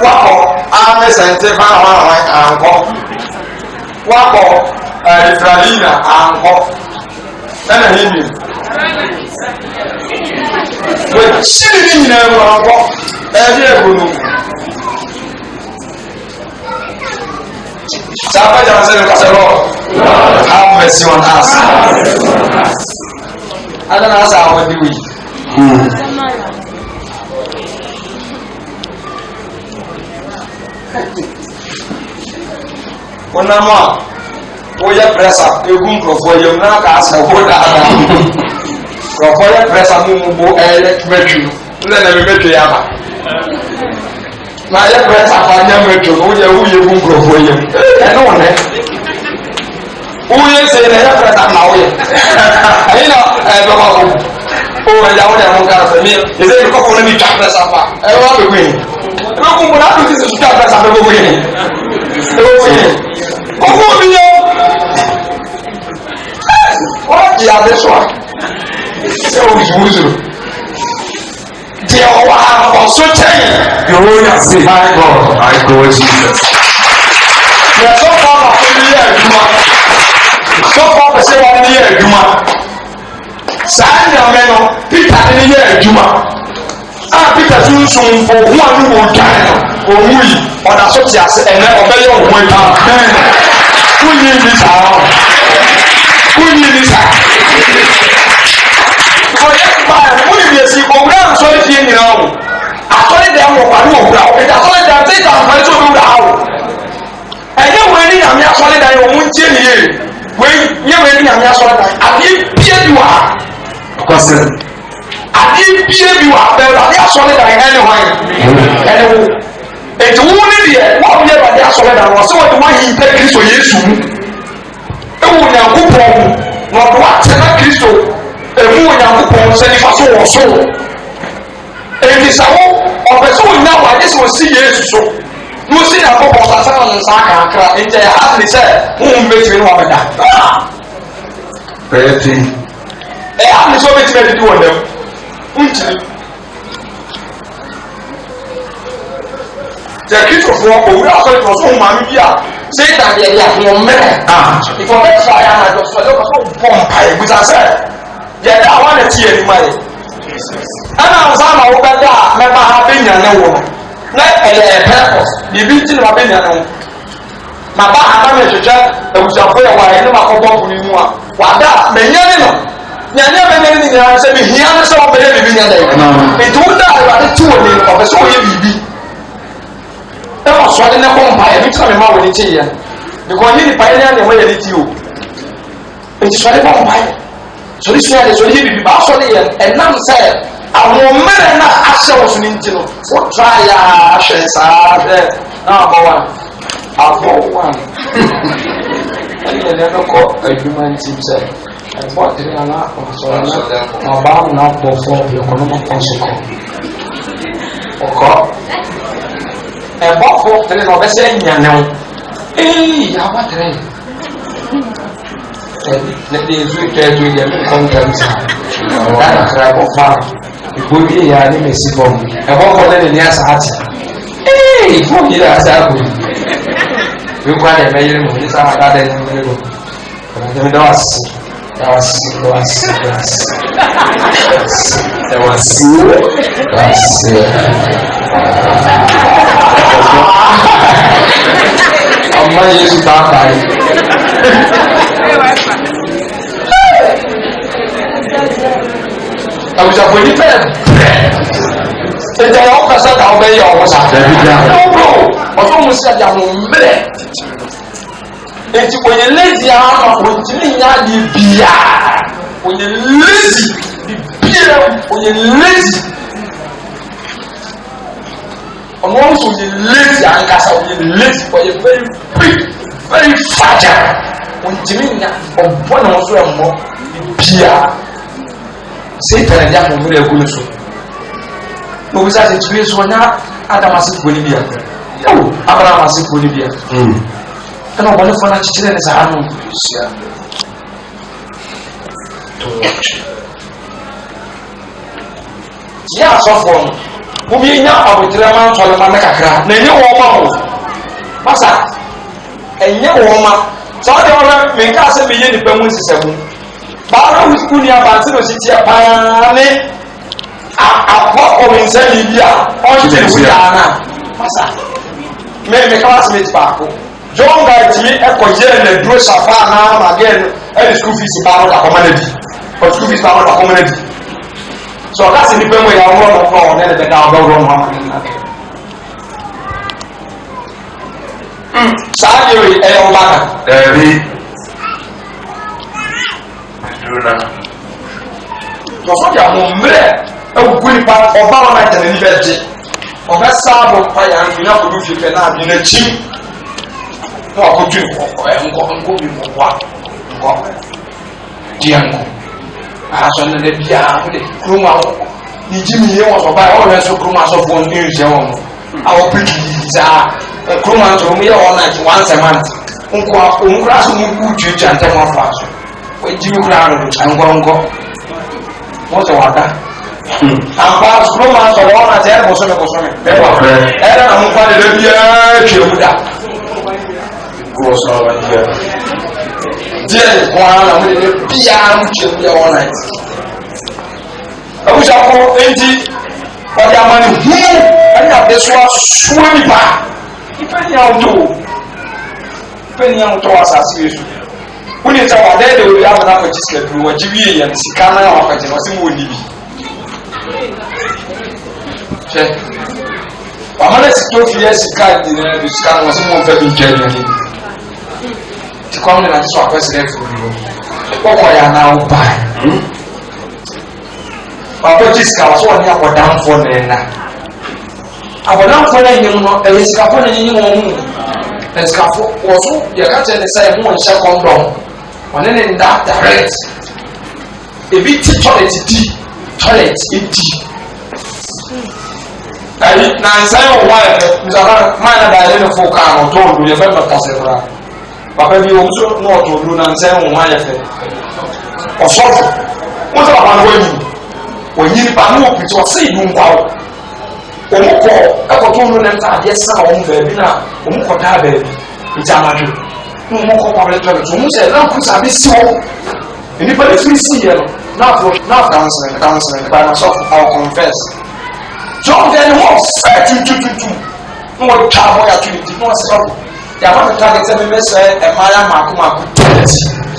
wakɔ Amos Asante fan hɔ ankɔ wakɔ Ifralina ankɔ ɛna hindu wɔkyiri ne nyinaa mu ankɔ ɛyɛ egu no. Siapa jangan saya kata Lord, have mercy on us. Ada nasa awak diwi. Onama, oya pressa, egum profoya, na casa boda ada. Profoya pressa mumbo elektrik. Nle na memeto yaba. Na yɛ press afanya metro no woyɛ gu nkurɔfoɔ yam ɛne wo nɛ woyɛ sɛ na yɛ press ama woyɛ ɛyi na bɛba wo ɛgya wo dɛ mo nkara sɛ me ɛsɛ mekɔfo no metwa press afa ɛwɔ abɛgu yi ɛbɛku mu na atosi sɛ twa press afa bɛgu yi kɔfoɔ bi yɛ wɔgye ade so a sɛ wosuro deɛ ɔwɔ akɔso kyɛn yɛwɔ yase my God I go Jesus yɛ sɔfɔ afɔ ne yɛ adwuma sɔfɔ apɛsɛ wɔn ne yɛ adwuma saa nyame no Peter ne yɛ adwuma a Peter sunsun fo ho a no wɔ dwan no owu yi ɔda so te ase ɛnɛ ɔbɛyɛ ɔmo adwuma wunyi ni saa ɔyɛ baa wunyi bi esi owura nsɔre fie nyinaa o asɔre dɛm wɔ kwari wɔ wura o ɛdi asɔre dɛm te ta nfa esi owura o ɛnyɛ wɔn ani nyame asɔre dan yɛ wɔn ntie ne yie wɔn nyɛ wɔn ani nyame asɔre dan adeɛ pie bi wɔ ha kɔsɛ adeɛ pie bi wɔ ha bɛɛ adeɛ asɔre dan ɛne hwan ɛne wo eti wo ne deɛ wɔn yɛ adeɛ asɔre dan wɔ sɛ wɔde wɔn ayi mpɛ Kristo Yesu mu ewu Nyankopɔn mu na ɔde wɔn atena Kristo emu Nyankopɔn sɛ nifa so wɔ so eti sawo ɔbɛ sɛ wɔn nyɛ wɔn ade sɛ wɔsi Yesu so na wɔsi Nyankopɔn so asɛn wɔn nsa kakra nti ɛyɛ ha ne sɛ wɔn mbɛtiri no wɔbɛda ɛyɛ ti ɛyɛ ha ne sɛ wɔbɛtiri adidi wɔn dɛm nkyiri tɛ Kristofoɔ owura asɔre tɔ so wɔn maame bi a Satan deɛ yɛ ahoɔ mmerɛ ifɔ bɛ fa yɛ anadɔ so ɛdɛ ɔkɔ bɔ mpae busa sɛ yɛda a wɔn ati yɛ nimu ayɛ ɛna nsa ma wo bɛ da a mɛba ha bɛ nya ne wo na ɛyɛ purpose biribi ti na ma bɛ nya ne wo ma ba ha na mɛ hwehwɛ abusafo yɛ wɔ ayɛ ne ma kɔ bɔ ɔmo ne mu a wada mɛ nya ne no nyanya bɛ nya ne nyinaa sɛ mi hia ne sɛ wɔn bɛ yɛ biribi nya dɛ nti wo da a ɛwɔ ti wɔ ne ɔbɛ sɛ wɔyɛ biribi ɛwɔ sɔɔde ne kɔ mpa yɛ bi tena mi ma wɔ ne kyi yɛ because ne nipa yɛ ne ɛna ɛwɔ yɛ ne ti o nti sɔɔde kɔ mpa yɛ sɔɔde sua yɛ sɔɔde yɛ bibi ba asɔɔde yɛ ɛnam sɛ ahomere na ahyɛ wɔ so ne nti no wɔtra yɛ ahwɛ saa hwɛ na abɔ wan abɔ wan ɛne yɛ ne kɔ adwuma nti sɛ ɛbɔ atere ana ɔsɔre na ɔbaa mu na abɔ fɔ yɛ kɔ no ma kɔ so kɔ ɔkɔ ɛbɔfo tene na ɔbɛsɛ nyanew yaba tene ne de nsu twɛto yɛ me kɔntɛm saa ɔda kakra bɔfa ɛbɔ bi yɛ a ne mɛsi bɔm ɛbɔfo ne ne ne asa ate fo yɛ asa akɔ mi nkwa na ɛmɛyere mu ne saa ada dɛ ne mmere mu ɔbɛdɛm dɛ wasese Amma Yesu ta kai. Abuja ko ni pe. Ete ya o kasa ta o be ya o sa. No bro. O so mu sia dia mo mre. Eti ko ye lazy ama ko timi nya di bia. Ko ye lazy. Bia ko ye lazy. And also the lazy and cast out the lazy for a very big, very fragile. When Jimmy or one also a more Pia Satan and Yamu will go so. No, we said it's real one Adamasit Bolivia. No, Abramasit Bolivia. And I want to find a children as I know. Yeah, so for Ubi nya abotrema ntolema na kakra na enye wo ma ho masa enye wo ma so de wona me ka se me ye nipa mu sisemu ba na hu ni abante no siti pa ne akwa o nse libia o je wu ya na masa me classmate ba ko John guy ti e ko je na duro safa na ma again e school fees ba no da community or school fees ba no da community. So that's the people we are on the floor, then the guy will run home. Saturday, Obama. David. So what you are more, a good part of our night and liberty. Of a sab of fire and enough to do if you cannot be a cheap. No, I could do what Aso ne bia de kroma ni jimi ye won so ba o le so kroma so fo ni je won awo piki za kroma so mi ye on na once a month nko omkra so mu ku twetwa ntem afa so we jimi kra no angongo mo se wada amba kroma so won na je mo so me be wa era na mu fa de bia twewuda ko so wa je Dear, one of the piano children all night. I wish I could empty for their money. I have this one swimming back. Depending on to us as usual. When it's our day, they will have an opportunity to watch you and see Canada or Fatima. I'm going to 2 years. Can't this kind of someone very genuine. To come in and this one president for you. What are you now buying? But this car was one year down for the night. I will not follow you, a scaffold in your own. And scaffold also, you can't tell the same one shall come down. When in that direct, a bit toilet, it. I say, why, Mr. Minor, I didn't for car or told you, remember Cassandra. Papa bi also no to do na nse won ya fe osofo mo so ba no wani pa no piti o sei du nkwa o mo ko e ko to no na nta de sa o mo ba bi na o mo ko ta ba bi nti amadu no mo ko pa le to mo se na ku sa bi si o ni pa le free see here na dance by myself I confess John then was set to no twa ya to the no se ya ba target say me say e maya maku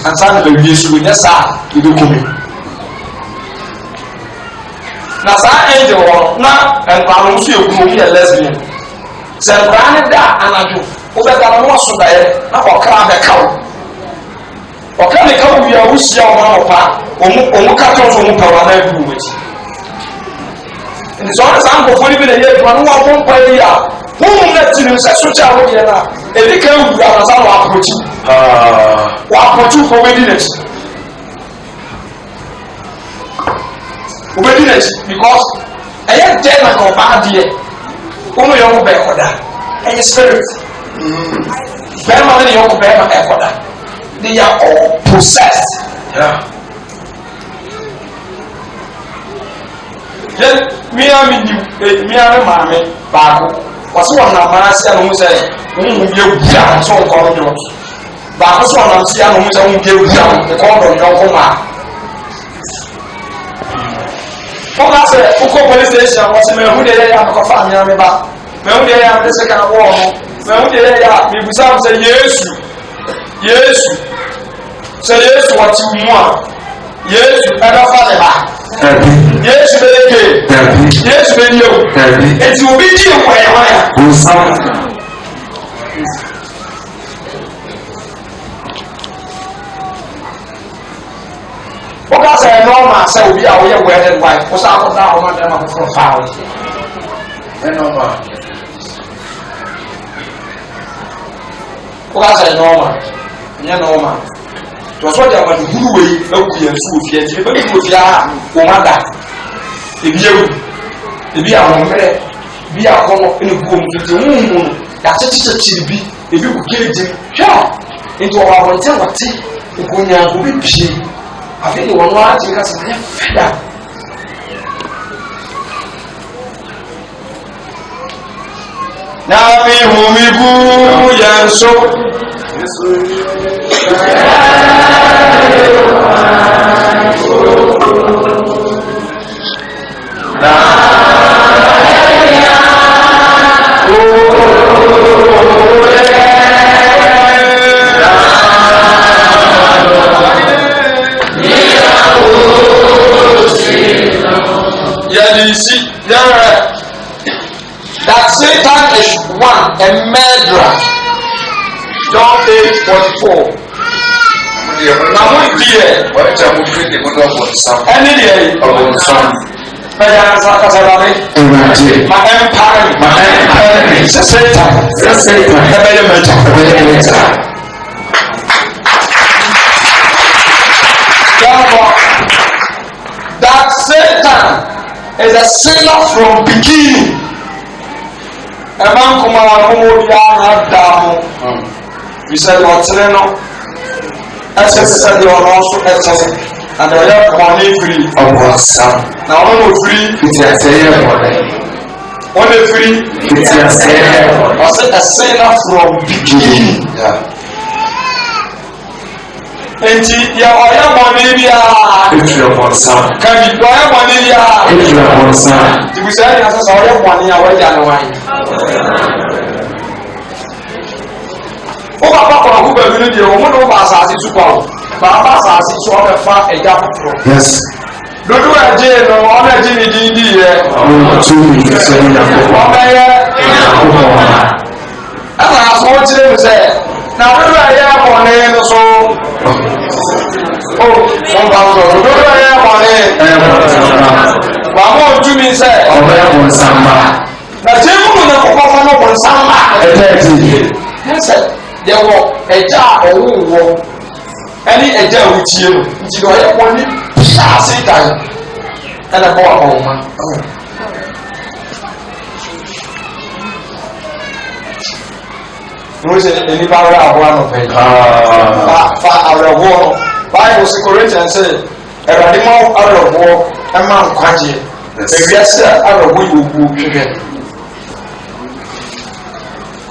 and san the yesu we nessa we do come na sa angel na en pa no so eku mo be lesbian say brand da anaju o be da no so da ye na okra be kawo okra be kawo wi a wo sia o ma opa o mu ka to so mu pa wa na du wo ti ni so na san ko foni be na ye pa no wa ko pa ya wọ́n mú ti ní sẹ́ sọ́jà wọ́n yẹn náà èdè kan wù àbàtà wọ́n àpòtù kò wédí nẹ̀tì wédí nẹ̀tì because ẹ̀yẹ jẹ́ nàkà ọ̀bá adìyẹ wọ́n mú yẹn wọ́n bẹ̀ ẹ̀kọ́dà ẹ̀yẹ spirit bẹ́ẹ̀ máa ní yẹn wọ́n bẹ̀ ẹ̀kọ́dà they are all possessed. Yẹn miami maame baako. What's one of my son who said, whom you so called yours? baako so ɔnam si ano sɛ wɔn nke ewia no kɔndɔm yɔnko ma wɔn asɛ wokɔ police station wɔsɛ mɛ ehu de yɛ yɛ akɔfa anyina mi ba mɛ ehu de yɛ yɛ ade sɛ kan wɔ ɔmo mɛ ehu de yɛ yɛ mibusa mo sɛ yesu sɛ yesu wɔte mu a yesu ɛbɛfa ne ba yesu bɛ yɛ ke yesu bɛ yɛ o eti obi di ewu ɛyɛ wɔn ya. Wọ́n sọ ẹ̀ nọ́ọ̀mà sẹ́ obi a wọ́yẹ wedded wife wọ́n sọ akọ́dá àwọn ọmọdé ẹ̀ma fún fáwọn ẹ̀ nọ́ọ̀mà wọ́n sọ ẹ̀ nọ́ọ̀mà ẹ̀yẹ nọ́ọ̀mà tọ́sọ́ di àwọn ìhuru wẹ̀yí ẹ̀kú yẹn sùn òfin ẹ̀ tìrì bẹ́ẹ̀ ni òfin aha wọ́n má dà ebi ewu ebi àwọn mẹ́rẹ̀ ebi akọ́nọ ẹni kú omi tuntun ń mú un yàtọ̀ kyekyekyere bi ebi kò kéèjì hwẹ́ nti wọ́n abọ̀ntẹ́ wọ́te nkonnwa obi pie. Afi ni wọn wá ti ká sọ ẹ fẹdà n'afi humi bu yẹn so that Satan is one, a murderer. John 8:44. Now who dear? Any day. My empire. Satan. That Satan is a sinner from beginning. A man come out who had down. We said, what's the no? As I said, you are also excellent. And I have money free of us. Now, I'm free. It's a sailor. Only free. It's a sailor. I said, a sinner from beginning. Enti ya oya moni bia etu bonsa kabi oya moni bia etu bonsa tibisa ya sasa oya moni ya waja no wan o baba ko ku ba mi de o mo no ba asase su kwa o ba asase so o be fa eja potro yes dodo aje no o na ji ni di ye o tu mi se ni na ko o ba ye ana so o jire mi se na dodo aye moni no so wọ́n bá sọ lórí ẹ̀yẹ mọ̀ní wà á mọ̀ ojú mi sẹ́ ọ̀bẹ ẹ̀bùn sàmbà nàìjíríà múlò ní kókó fún ọ̀bùn sàmbà ẹ̀jẹ̀ ẹ̀jẹ̀ ẹ̀sẹ̀ yẹ wọ ẹ̀jẹ̀ ọ̀hún wọ ẹni ẹ̀jẹ̀ òwú tiẹ̀ nù ntìlẹ̀ ọ̀yẹ́ wọn ní píṣàsì ìtàn ẹ̀nà bọ́ wà ọ̀hún ma. Wọ́n ṣe ẹni bá wẹ́ àbúrò àná fẹ́ fa àwẹ̀wọ́ Bible say Corinthians say ẹ̀rọ̀dì mọ́ àrọ̀wọ́ ẹ̀ máa ń kwájẹ ẹ̀wíẹ́sẹ̀ àrọ̀wọ́ yóò wú hwehwẹ́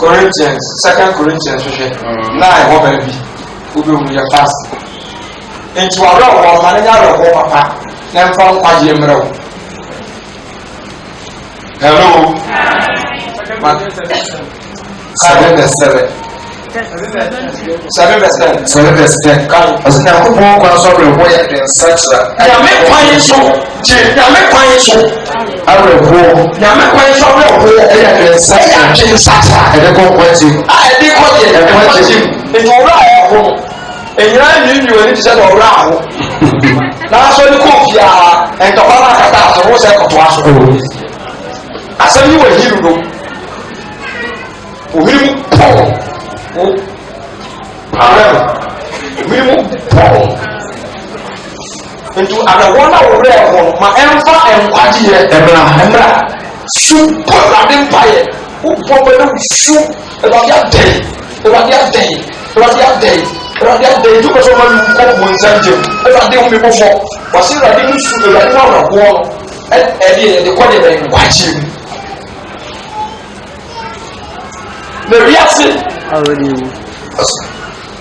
Corinthians 2 Corinthians hwehwẹ́ náà ẹ̀wọ́ bẹ̀rẹ̀ wọ́n bẹ̀ yẹ fast nti wà àrọ̀wọ́ ọ̀ma ní àrọ̀wọ́ papa ní ẹ̀fọ́ nkwájẹ mìíràn o. Hello. 7:7. 7:10. Kan ọsẹ na ko pon kwa so re wo ya den sacha. Ya me kwan so. Ya me kwan so. Awe wo. Ya me kwan so re wo ya den sacha. Ya den sacha. E de ko kwati. Ah e de ko de e kwati. E to ra e ho. Enyira ni oni ti se do ra ho. Na so ni ko fia en to ba na kata so wo se ko to aso. Asem ni wo hiru do. Ohiri po. Amen. Minimum Paul. Into another one of them, my empire and Quadi, Emra, super empire, who probably shoot about that day, about that day, about that day, about that day. Took us over one Sunday, about the only before. Was it ready to shoot the right one of war? And the quality and watching. The reaction already.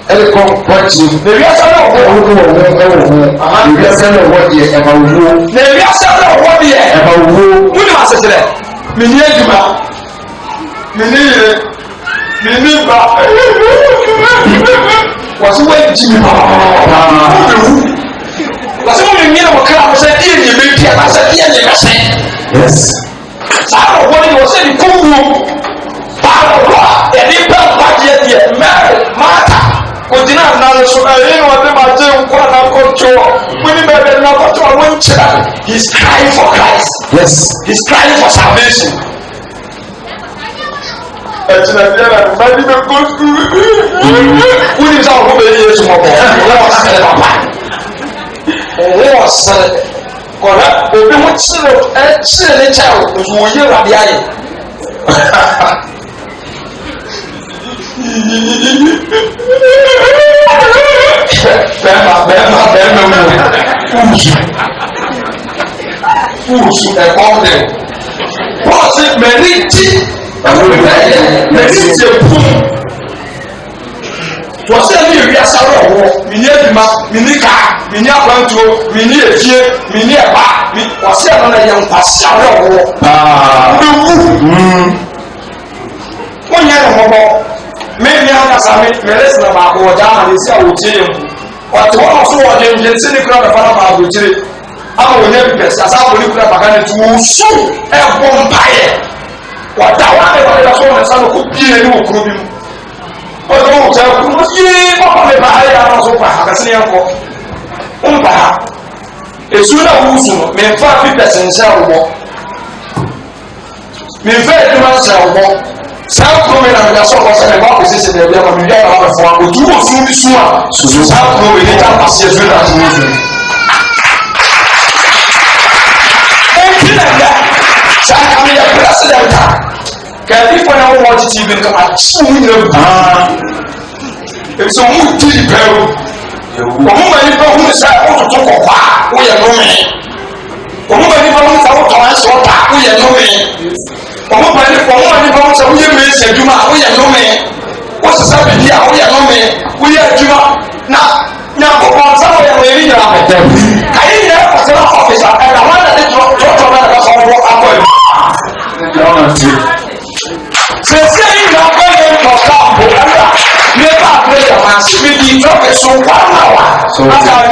ɛde kɔ wɔkyi na wiase no wɔ ɛwɔ ho wiase no wɔ deɛ ɛma wuo na wiase no wɔ deɛ ɛma wuo wone asekyerɛ menni adwuma menni yere menni ba wɔse woagyi me wobɛwu wɔse womemmene wɔ kra mo sɛ deɛ ne mɛdi anaasɛ deɛ ne mɛsɛ yes saa na ɔwɔ ne wɔsɛ ne kɔwuo baawɔ a yɛde pɛ mpadeɛ deɛ mary martha ogyina nane so ɛyɛ na ɔde magye nkwa na kɔtɔ woni bɛbɛ na kɔtɔ a wɔnkyerɛ he's crying for Christ yes he's crying for salvation ɛkyerɛ deɛ na mmadụ bɛkɔ sukuu wonim sɛ ɔho bɛyɛ yesu mɔbɔ wɔɔsere papa wɔɔsere kɔrɛ obi ho kyerɛ ne kyɛw nso wɔyɛ awurade ayɛ bɛrima mu fuusu ɛkɔm de pɔɔsi mɛni ti mɛni ti pum wɔsi ɛni ewiase awɔ wɔ mini edwuma mini kaa mini akwantuo mini efie mini ɛba wɔsi ɛno na yɛ nkwasi awɔ wɔ ewu wonyɛ ne ho bɔ mɛmi ankasa mɛrɛsi na baako wɔ gyaama ne si a wɔtie yɛ mu ɔte wɔn so wɔ gyengyen si ne kura bɛfa na baako kyire ama wɔnyɛ bipɛsi asa abɔ ne kura baka ne ti wɔsu ɛbɔ mpaeɛ wɔda wɔn ade wɔde da so wɔn nsa no ko pie ne wɔ kuro bi mu wɔde wɔn kyɛ kuro mu yee papa mi ba ayɛ ama so pa akasi ne yɛ kɔ wɔn pa ha esu na wɔsu no mɛnfa bipɛsi nhyɛ wɔbɔ mɛnfa edwuma nhyɛ wɔbɔ saa kuro mi na mi asɔ ɔkɔ sɛ ɛbɔ akɔsi sɛ ɛbi ama mi bi ayɛ ɔbɛ fɔ otu wɔ sun bi sun a soso saa kuro mi ni ta pasi efi na ati wɔ fɛ. Eti na nga saa kame yɛ president a kɛbi fɔ na wɔn titi bi nka akyi wɔn nyina baa ebi sɛ wɔn ti di pɛɛ o wɔn ma nipa hu sɛ wɔtoto kɔkɔ a wɔyɛ nome wɔn ma nipa hu sɛ wɔtɔ ɛsɛ ɔta wɔyɛ nome. Ọmọ pẹ̀lú ọmọ nípa wọn sọ wọ́n yẹ mẹ́sì ẹ̀dúmọ̀ àwọn yẹ nọ́mẹ́ wọ́n sọ sábẹ̀ bí àwọn yẹ nọ́mẹ́ wọ́n yẹ ẹ̀dúmọ̀ na nyàkókò sábà yẹ wọ́n yẹ yẹ àpẹtẹ kàyé yẹ pàṣẹlá ọ̀fíìsì ẹ̀dá wọn dàdé tọ́tọ̀ náà lọ́kọ̀ sọ wọ́n akọ ẹ̀. Sèse yìí nà ọkọ yẹ kọ̀ọ̀ká àpò ẹ̀dá nípa àpẹẹrẹ yẹ máa ṣe mí di ìjọba so wà náà wà láti àwọn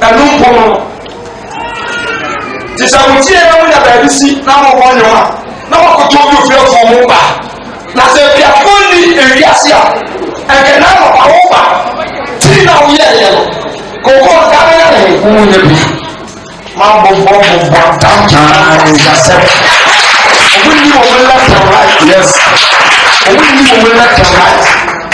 ẹnu mpọ̀ tisawuti yɛ n'awo nya baabi si n'awo wɔn nyɔma n'awo koto bi ofiri ɛfɔ wɔn ba na sɛ ebiafo ni ewiase a ɛkɛ n'awo awo ba tiri na wo yɛ yɛ no koko ɔgana yɛ no wɔn nyɛ bi ma bɔ tantan ɛyasɛ ɔmo ni wɔn left and right yes ɔmo ni wɔn left and right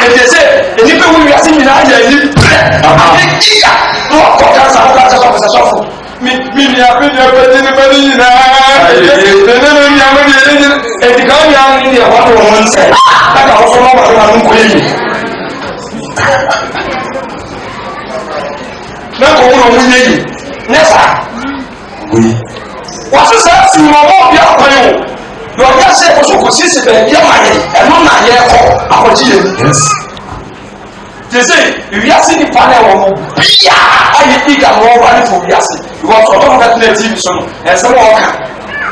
ɛdɛ sɛ enipa wo wiase nyinaa yɛ ɛni pɛ ɛni kia na wakɔ kansa wo kansa sɔfo sɛ sɔfo. Minya bɛdi ni bɛdi nyinaa ɛdini ni minya bɛdi yɛlɛ nyina ɛdika mi ahu ni deɛ wɔde wɔn nsɛ ɛna wɔfɔ wɔn wɔde wɔn nkɔ yi na kɔ wɔn wɔn yɛ yi ne sa wɔsesa fi wɔn wɔn bi akɔyɛ o na ɔyɛ sɛ kɔsɔ kɔsi si bɛɛbi ama yɛ ɛno na yɛ kɔ akɔgye yɛ tese wiase nipa na ɛwɔ no bia ayɛ iga na wɔwɔ ne fo wiase because ɔtɔ no bɛtena tv so no ɛsɛm ɔka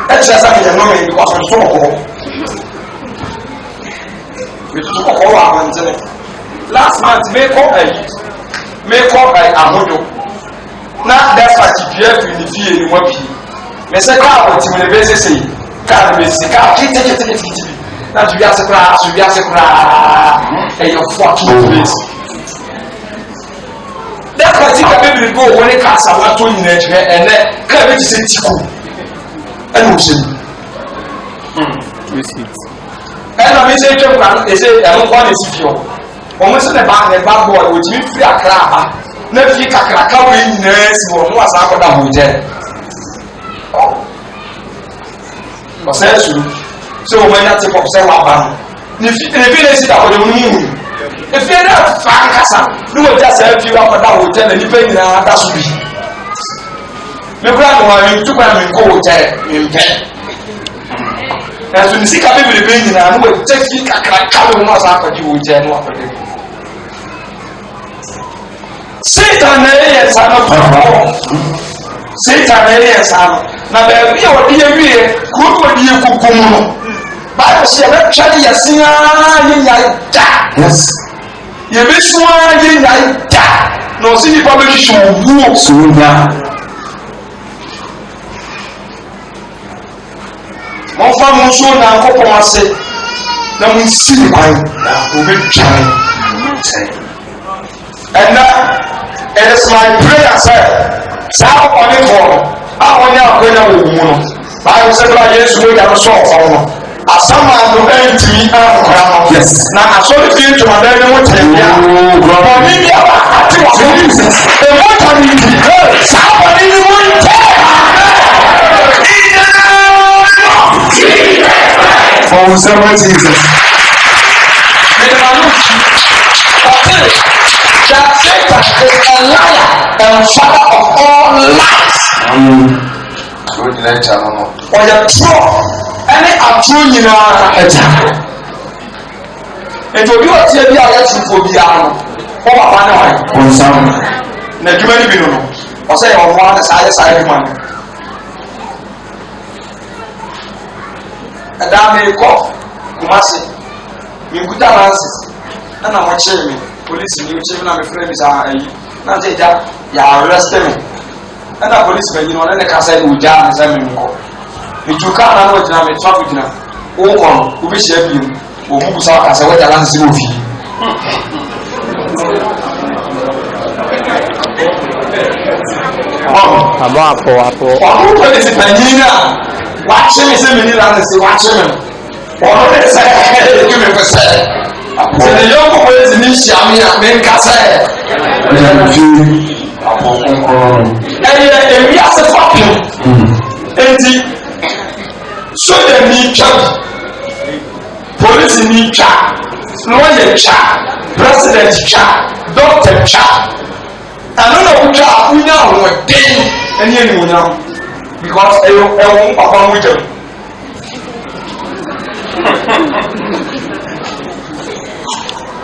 ɛkyerɛ sɛ meyɛ nɔmɛ because meto kɔkɔɔ metoto kɔkɔɔ wɔ abɔntene last month mekɔ ahodwo na despite dua firi ne fie ne mwa pii mesɛ kaa ɔtim ne bɛsesei kaa ne bɛsi kaa ketekete bi na so wiase koraa ɛyɛ 14 days despite ka bɛbiri go wɔ ne kaa sa wato nyina akyerɛ ɛnɛ kaa bɛti sɛ tiko ɛna ɔhyɛ mu ɛna me sɛ twam kwa ɛsɛ ɛno nkɔ ne si fie hɔ wɔn sɛ ne ba bɔɔl wɔtumi firi akra aba na fie kakraka wɔ nyinaa si wɔ no wasa akɔda ho gyɛ ɔsɛ suru sɛ wɔn anya te pɔp sɛ waba no ne fi ne si da hɔ de wɔn mu efie dɛ fa nkasa ne wɔ gya saa fie akɔda ho gyɛ na nipa nyinaa da so bi me kura no wɔn tu kwan mi nkɔ ho gyɛ mpɛ ɛso ne sika bebrebe nyinaa ne wɔ gya fie kakraka wɔ no wasa akɔgye ho gyɛ no akɔda Satan is an of Satan is an. Now, there be a dear, who would you cook? Bible says, "Let Charlie a singer, yes. You miss one, you like no city publication walk soon down. One family so now, couple of say, let me see my child. And that is my prayer, sir. Sao on it for I want to go now. Bible says, yes, we have a short for asama no entimi akora yes na asori fi to ma be mo tembia o ni bia ba ati wa Jesus e mo ta ni di sa ba ni mo nte for several Jesus me na no okay that Satan is a liar and father of all lies good lecture no or your true any atro nyinaa ɛta nti obi wɔ tie bi a ɔyɛ tunfo biara no wɔn papa ne wɔn ɔnsam na adwuma no bi no ɔsɛ yɛ ɔmo ana saa yɛ saa adwuma no ɛdaa mi kɔ kumase mi nkuta nansi ɛna mo kyerɛ mi polisi mi kyerɛ mi na mi fira mi saa ayi na nse gya yɛ arrest mi ɛna polisi bɛyi no ɔne ne kasa yi ogya ne sɛ mi nkɔ. Mijuka na no gyina me traffic gyina wo kon wo bi hyia bi wo mu busa aka sɛ wo jala nsi wo fi apo wo police panyin a wa kye me sɛ me ni ran sɛ wa kye me wo ne sɛ e me pɛ sɛ sɛ ne yo ko police ni hyia me a me nka sɛ apo kon emi ase fapim enti so the need twa police need twa lawyer twa president twa doctor twa ano na kutwa unya ho den eni eni unya because ewo papa mu jam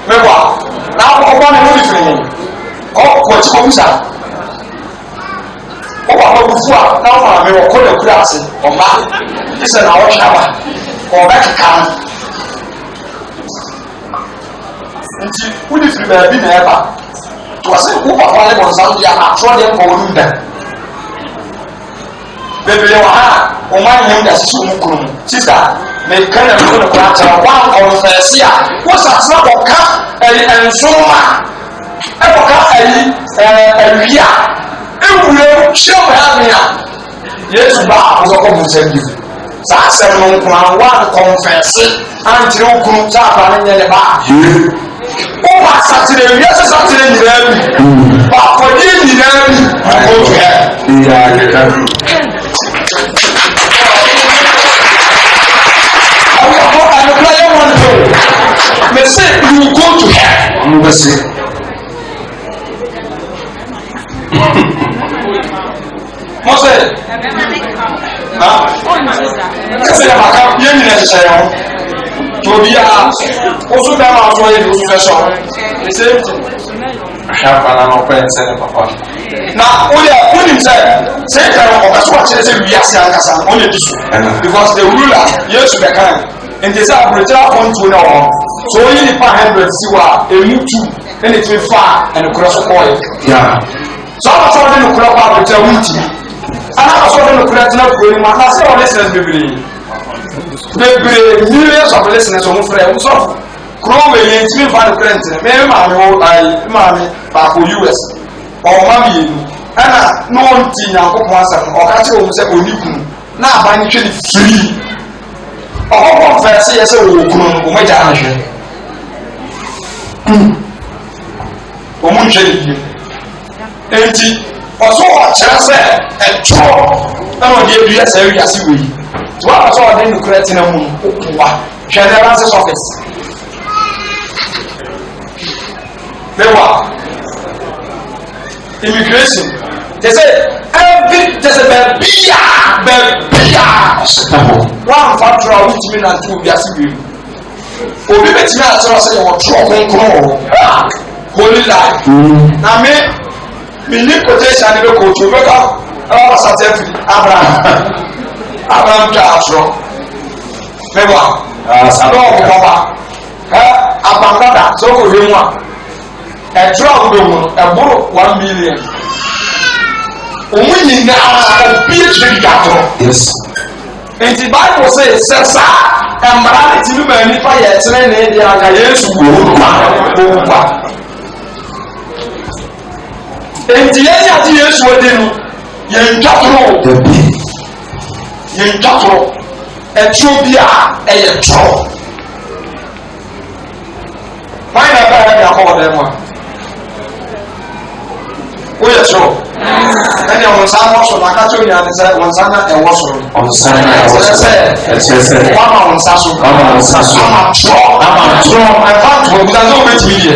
mewa na ko ba na no ifini ko ti ko musa o ba ko fu a na fa me wo ko da kura ase o ba isa na wo shawa o ba ka nti wudi firi ba bi na eba to ase wo papa le bon san dia atro de ko wonu da bebe yo ha o ma nyem da sisu mu kuru sister me kana me ko na cha wa confess ya wo sa sa ko ka ensoma e ko ka awia ewure show ha me ya yesu ba ko ko mu se bi sa se no ko wa confess anti o kuru sa ba ne le ba o ba sa ti le yesu sa ti le nyira bi ba ko ni nyira bi o fe ya ke ka me say you go to hell I'm going to say Mose kasi ya maka ye ni na se yo to bia o so da ma so ye o so so the same thing ha para no pense ne papa na o ya kunim say ka o ka so a chere say wi ase ankasa o le disu because the ruler yes be kan and they say abroja point na o so you need 500 siwa emu 2 and it will far and cross oil yeah so I'm not going to crop out with a witty. I'm not going to create enough for him. I say all listeners, baby. Millions of listeners on friends. So, Crow will me find a friend. Maybe mammy, back for US or mammy. And no one thing now, or catch you say, oh, you now buy actually free. Oh, confess, yes, oh, my generation. Oh, my generation. Enti ọsọ ọkyerẹ sẹ ẹtọ ẹna ọdi edu ẹsẹ ẹwi ase wei tí wọn ọsọ ọdi nukuri ẹtena mu okuwa hwẹdẹ lances office bẹwa immigration tẹsẹ bẹẹbia wọn afa tura ọbi tìmí nanti obi ase wei obi bẹ tìmí àtẹrẹ ọsẹ yẹ wọ turo kọnkọn wọ holy life na mi. mini quotation ni bɛ kootu bɛ ka ɛwɔ asate firi Abraham twa atoro mɛ wa sábà ɔkò bɔba abandada sɛ ɔkò hwɛ mu a ɛtoro a ɔbɛ mu no ɛboro 1 million ɔmo nyinaa obi etiri di atoro nti Bible sɛ sɛ saa mmara ne ti mi ma nipa yɛ tene ne deɛ aka Yesu wɔ ba nti yɛn yɛ ati Yesu ɔdi no yɛn twatoro yɛn twatoro ɛturo bi a ɛyɛ toro wɔn na bɛyɛ de akɔ wɔ dɛm a woyɛ toro ɛnna wɔn nsa wɔ soro na akakyɛ onyaa ne sɛ wɔn nsa na ɛwɔ soro ɛkyerɛ sɛ wɔama wɔn nsa so ama toro ɛfa toro bisa sɛ wobɛtumi deɛ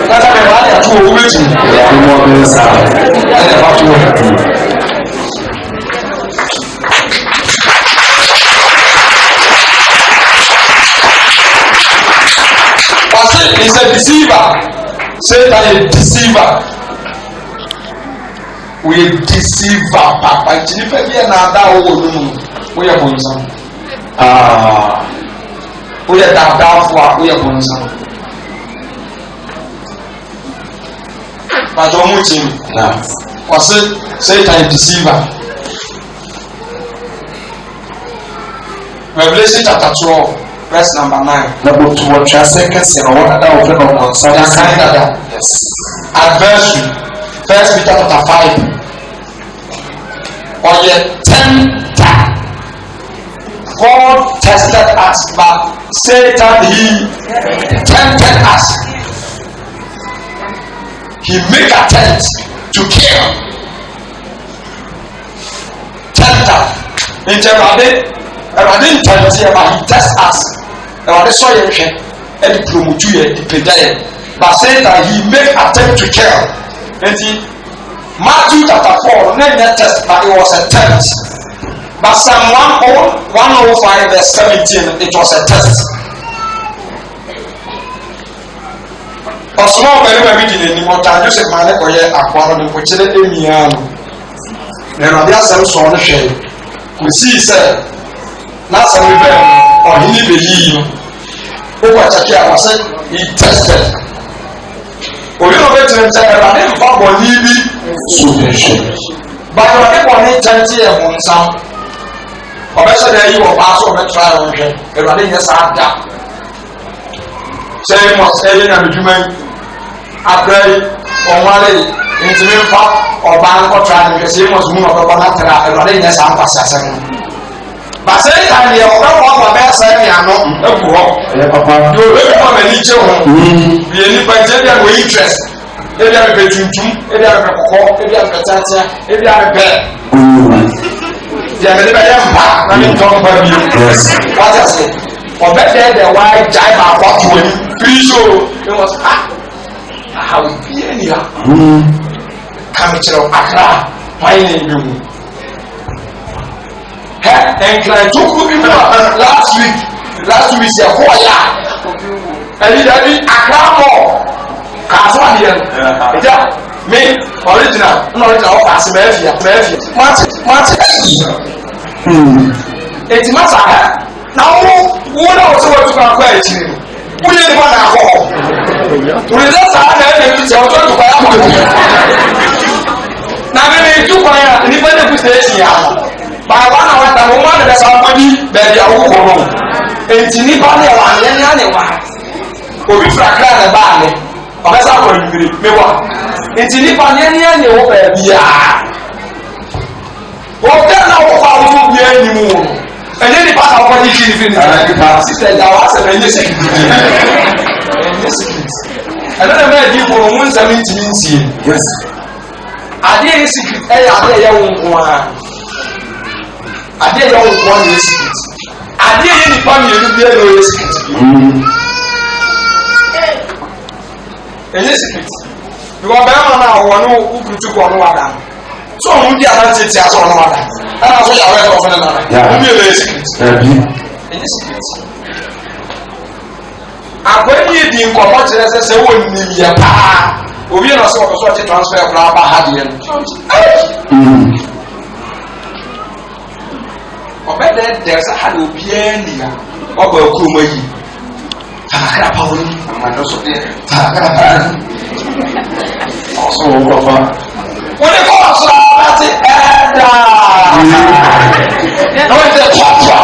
kata bɛ wɔn ayɛ toro wobɛtumi ɛnna ɛfa toro. He's a deceiver. Satan is a deceiver. We are deceiver. Papa, if you are that we are bonsam. We are that for we are bonsam. But don't move him. Was it Satan is deceiver? Revelation chapter 12. Verse number 9. Yes. Adversary. 1 Peter chapter 5. Or the tempter. God tested us, but Satan he tempted us. He make attempt to kill. Tempter. I didn't tell you about he test us. I saw you and the promote you the pedal. But say that he make attempt to kill. And he Matthew chapter 4, not that test, but it was a test. But Psalm 105 verse 17, it was a test. A small very beginning, what I just said, my neck or yet, acquired which is in the arm. There are the other sort of shade. We see, sir. Last time we were or he believe over Chakia was said he tested. We don't get to tell I didn't pop on Libby submission. But you are able to tell you on some. Or better than you will pass over trial on him. If I didn't just have that. Say must alien and human. I pray or Mali into me or bank or trial because he must move up on that. If I didn't just have a but say that you are not best saying you are not a poor. You will become a leader. You need by gender with interest. If you are a bedroom, if you are a court, if you are a petata, if you are a bed. You are never back. I mean, talk about you. What I say? Or better the white jive are what you will. Please show. It was how it be anyhow. Come to Accra. My name. And I took last week say and he did Akramo Caswanian me original pass Mafia it's matter now what else to go question we didn't want to go we just had to now we do fire and even if we by 1 hour the woman that somebody baby a wo ko enti ni ba ne wa ne wa obi frakra na ba ne o be sa ko yiri me wa enti ni ba ne wo ba bia o de na wo fa wo bia ni mu ene ni pa sa ko ni kiri ni sister da wa se be secret ana na me di ko mun 17 yes ade secret e ya wo nko a ade yɛ wo kwan yɛ secret ade yɛ nipa mmienu bi yɛ secret ɛyɛ secret because bɛrima no a wɔn no ukurutu kɔ no wada so ɔmo di adanti ti aso ɔno wada ɛna so yɛ awɛ ɛfɔ ne nana ɔmo yɛ secret ɛyɛ secret akɔni yɛ di nkɔmɔ kyerɛ sɛ sɛ wɔ nim yɛ paa obi na so so to transfer from ba ha de obede there's a had obi ani ya oba kuruma yi akara pa woni ma no so de akara pa also wo fa woni ko so ati eda no te twa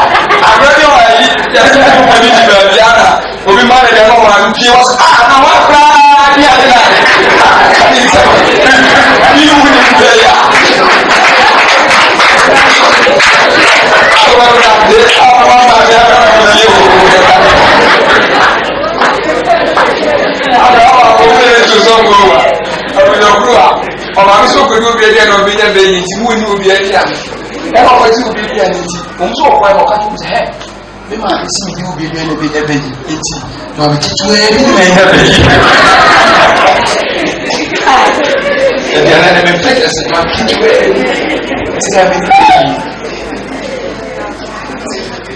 agradi wa yi ya se ko ni ba biara obi ma de no ma npi was na wa pra dia dia ni woni de ya ọmọ mi sọ pé ní obi ẹni ẹni ọbi ẹni ẹbẹ yìí ti mú inú obi ẹni àmì ẹ máa fọ sí obi ẹni ẹni ti òun sọ ọ̀pọ̀ ẹ̀ ọ̀ká tó ń sẹ ẹ bí máa fi sí mi ní obi ẹni ẹni ẹbẹ yìí etí máa fi kíkú ẹ bí ẹni ẹbẹ yìí ẹbí ẹni ẹni ẹbẹ kẹsì máa fi kíkú ẹ tí ẹ bí ẹbẹ yìí.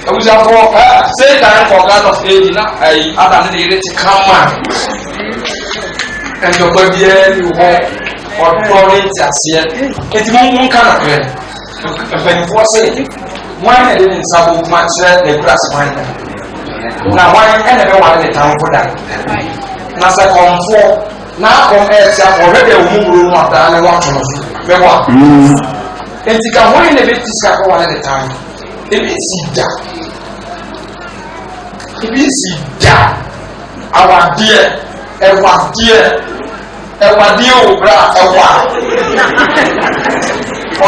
Abusafo say time for God of age na ai ada ne yere ti kama and your body you ho or ti ase eti mun kana kre when for say one e dey insabo ma chere the grass man na one e be one the town for that na say komfo na kom e ti afo re de omuru no ata na wa to no be wa eti ka one e be ti ska ko one the town e be si da ibi si da awadeɛ ɛwadeɛ obra ɛwa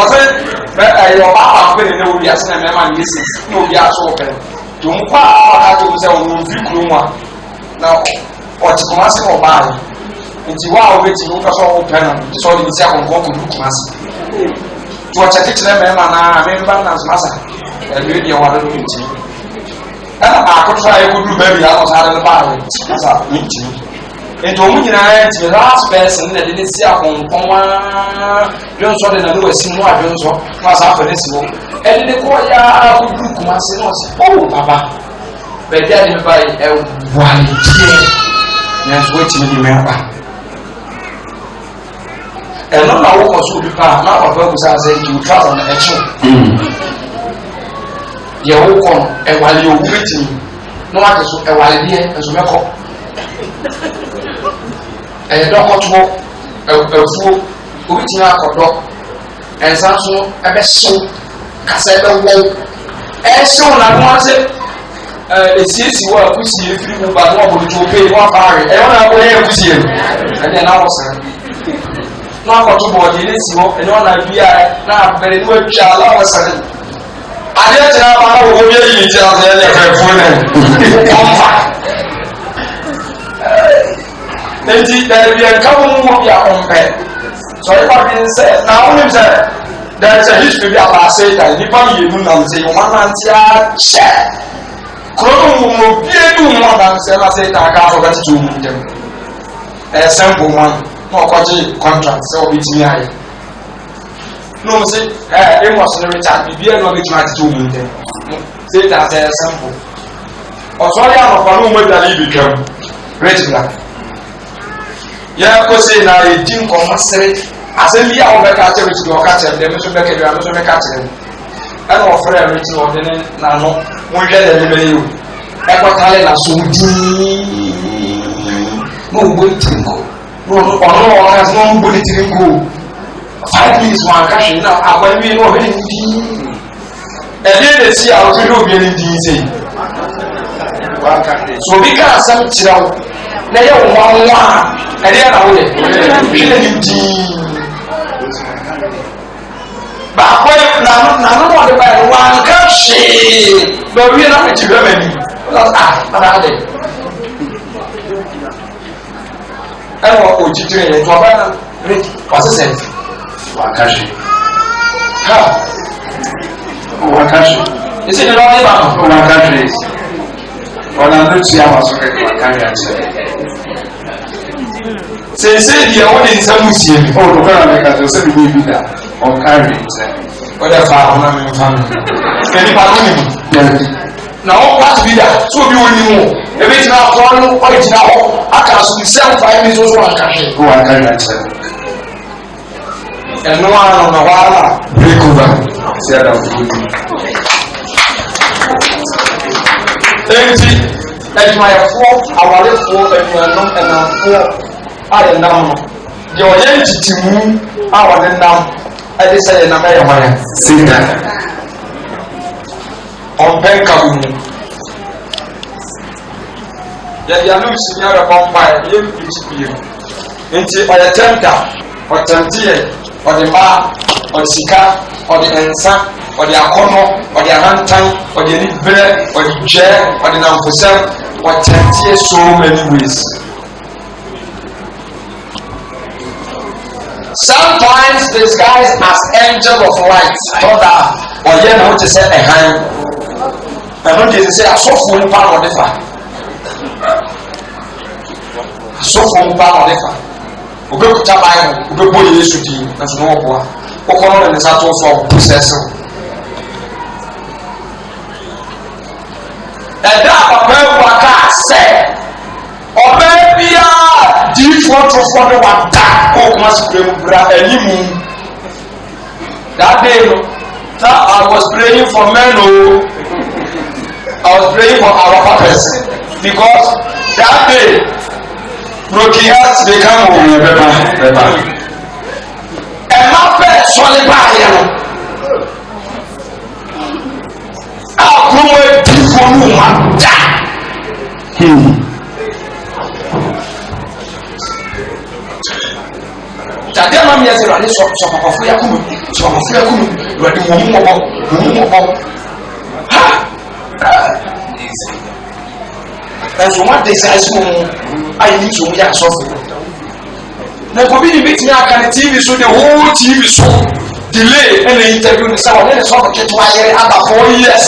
ɔsɛ bɛ ɛyɛ ɔba baako ne obi ase na mɛma ne yɛsi na obi aso ɔpɛ tom kɔ a ɔka to sɛ ɔno mfiri kurom a na ɔte kɔma se na ɔbaa yi nti wa a wobɛtumi wopɛ sɛ ɔwopɛ no nti sɛ ɔde bɛsi akɔnkɔn kɔdu kɔma se nti ɔkyɛ kekyerɛ mɛma na memba nansomasa ɛdeɛ deɛ wade no ntimi ɛna baako to a yɛkɔduru baabi a ɔsare no baa asa ntimi nti ɔmo nyinaa ntimi last person na de ne si akɔnkɔn a dwonsɔ de na ne wasi mu a dwonsɔ na asa afɛ ne si hɔ ɛde ne kɔɔ yɛ akɔduru kumase na ɔsɛ ɔwɔ papa baabi a de me ba yi ɛwadeɛ nanso wɔatumi de me aba ɛno na wokɔ so obi paa na papa abusa sɛ nti wotwa sɛ no ɛkyew yɛ wokɔ no ɛwale owu bɛtumi na wate so ɛwaledeɛ nso mɛkɔ ɛyɛ dɔkɔtoɔ afuo obɛtumi akɔdɔ ɛnsa nso ɛbɛhyew kasa ɛbɛwɔw ɛhyew na no ase ɛsiesi hɔ a kusie firi mu ba na ɔbɔdetwo pei na wafaare ɛyɛ ɔna akɔyɛ akusie no ɛdeɛ na wɔsere na akɔto bɔɔdeɛ no si hɔ ɛne ɔna bia na abɛre ne watwa ala wɔsere adeɛ kyerɛ ama na wɔwɔ bi ayi ne kyerɛ sɛ ɛne ɛfɛfoɔ no ɔmfa nti daabi ɛnka wo mu wɔ bi a ɔmpɛ sɛ ɔyɛ kɔdwen sɛ na wonim sɛ there is a history bi about Satan nipa mmienu nam sɛ wɔn anante akyɛ kuro no mu obie bi mu adam sɛ na Satan aka afɔ bɛtete wɔn mu ntɛm ɛyɛ simple one na ɔkɔgye contract sɛ ɔbɛtumi ayɛ no mo say Amos ne Richard bibia no be tuma tete omu ntem say that say simple oso ya no fa no mo dali bi twam rich black ya ko say na e din ko masere asem bi a wo be ka che rich do ka che dem so be ke do am so be ka che ana o frere rich no de na no mo hwe de le be yo e ko tale na so di mo bo tinko no ono o ka so mo bo tinko 5 minutes one cash now akwai no be ndi ele si a o ti do bi ndi sei so bi ka asam kirawo na ye wanwa ele na wo ye bi le ndi ba akwai na no de ba one cash do bi na me ti be mani na de ewo ojitire ye to ba na rich was it wakashi ha wakashi isi ni lọ́wọ́ ìbànú wakashi ọ̀nà ló ti àwọn sọ́kẹ́ wakashi àti sèse di ẹ̀wọ́n ní nsẹ́mú sí ẹ̀mí ó lọ́kọ́ náà mẹ́ka tó sẹ́mi ní ibi dà ọ̀kárí nsẹ́ ó dẹ̀ fa àwọn náà mi fa mi kẹ́ni pa lónìí mu na wọ́n pa ti bi dà tí obi wọ́n ní mu ebi gyina akɔrɔ no ɔgyina hɔ aka so ne sɛm 5 minutes nso wanka hwee wanka na kyerɛ ɛno ara no na waala break over sɛ adamfoɔ di enti adwumayɛfoɔ awarefoɔ anuanom ɛnamfoɔ a yɛnam no deɛ ɔyɛ nkyitimu a wɔde nam ɛde sɛ yɛnam ɛyɛ hɔ yɛ Satan ɔmpɛ nka wo mu yɛyɛne nsumi arɛbɔ mpae yɛmpirikyi bie nti ɔyɛ tɛmta ɔtɛmteɛ ɔde mmaa ɔde sika ɔde nsa ɔde akɔnɔ ɔde ahantan ɔde aniberɛ ɔde dwɛ ɔde namfosɛm ɔtɛmteɛ so many ways. Sometimes disguised as angel of light tọ́da ọ̀yẹ́ na ó ti sẹ́ ẹ̀hán ẹ̀hán di ẹ̀sẹ̀ asọ́fo nípa náà ọ̀dẹ́ fa asọ́fo nípa náà ọ̀dẹ́ fa òbẹ́ kuta báyìí òbẹ́ bọ́ yẹ Yéṣu di ẹ̀sùn náà wọ́pọ̀ a ọkọ̀ náà ní sátó fún ọ pọ́sẹ̀sì. ẹ̀dá àpapọ̀ ẹ̀wọ̀ aká sẹ́ ọbẹ̀ bíyà diifoɔ torofoɔ ne wada kó kuma sikure mu bra animu that day no na I was praying for men o I was praying for our purpose because that day broken heart dey come o bɛba ɛma bɛ sɔle baayɛ no a kurom diifoɔ no wada tàbí àmà mi ẹsẹ̀ ìrọ̀lẹ́ sọ pàpàfó yá kúmù ìrọ̀lẹ́ wọ́n mú ọ̀bọ̀ ha ẹ̀sùn wọn dẹ̀ sáyé sí wọn ayé ní ìṣòwò yá sọ́fù na ẹ̀kọ́ bí ní bí tìmí aka ní tv so the whole tv so delay ẹ̀nà interview ní sáwọn ẹ̀nà sọ́fù kẹtù ayẹrẹ àbá 4 years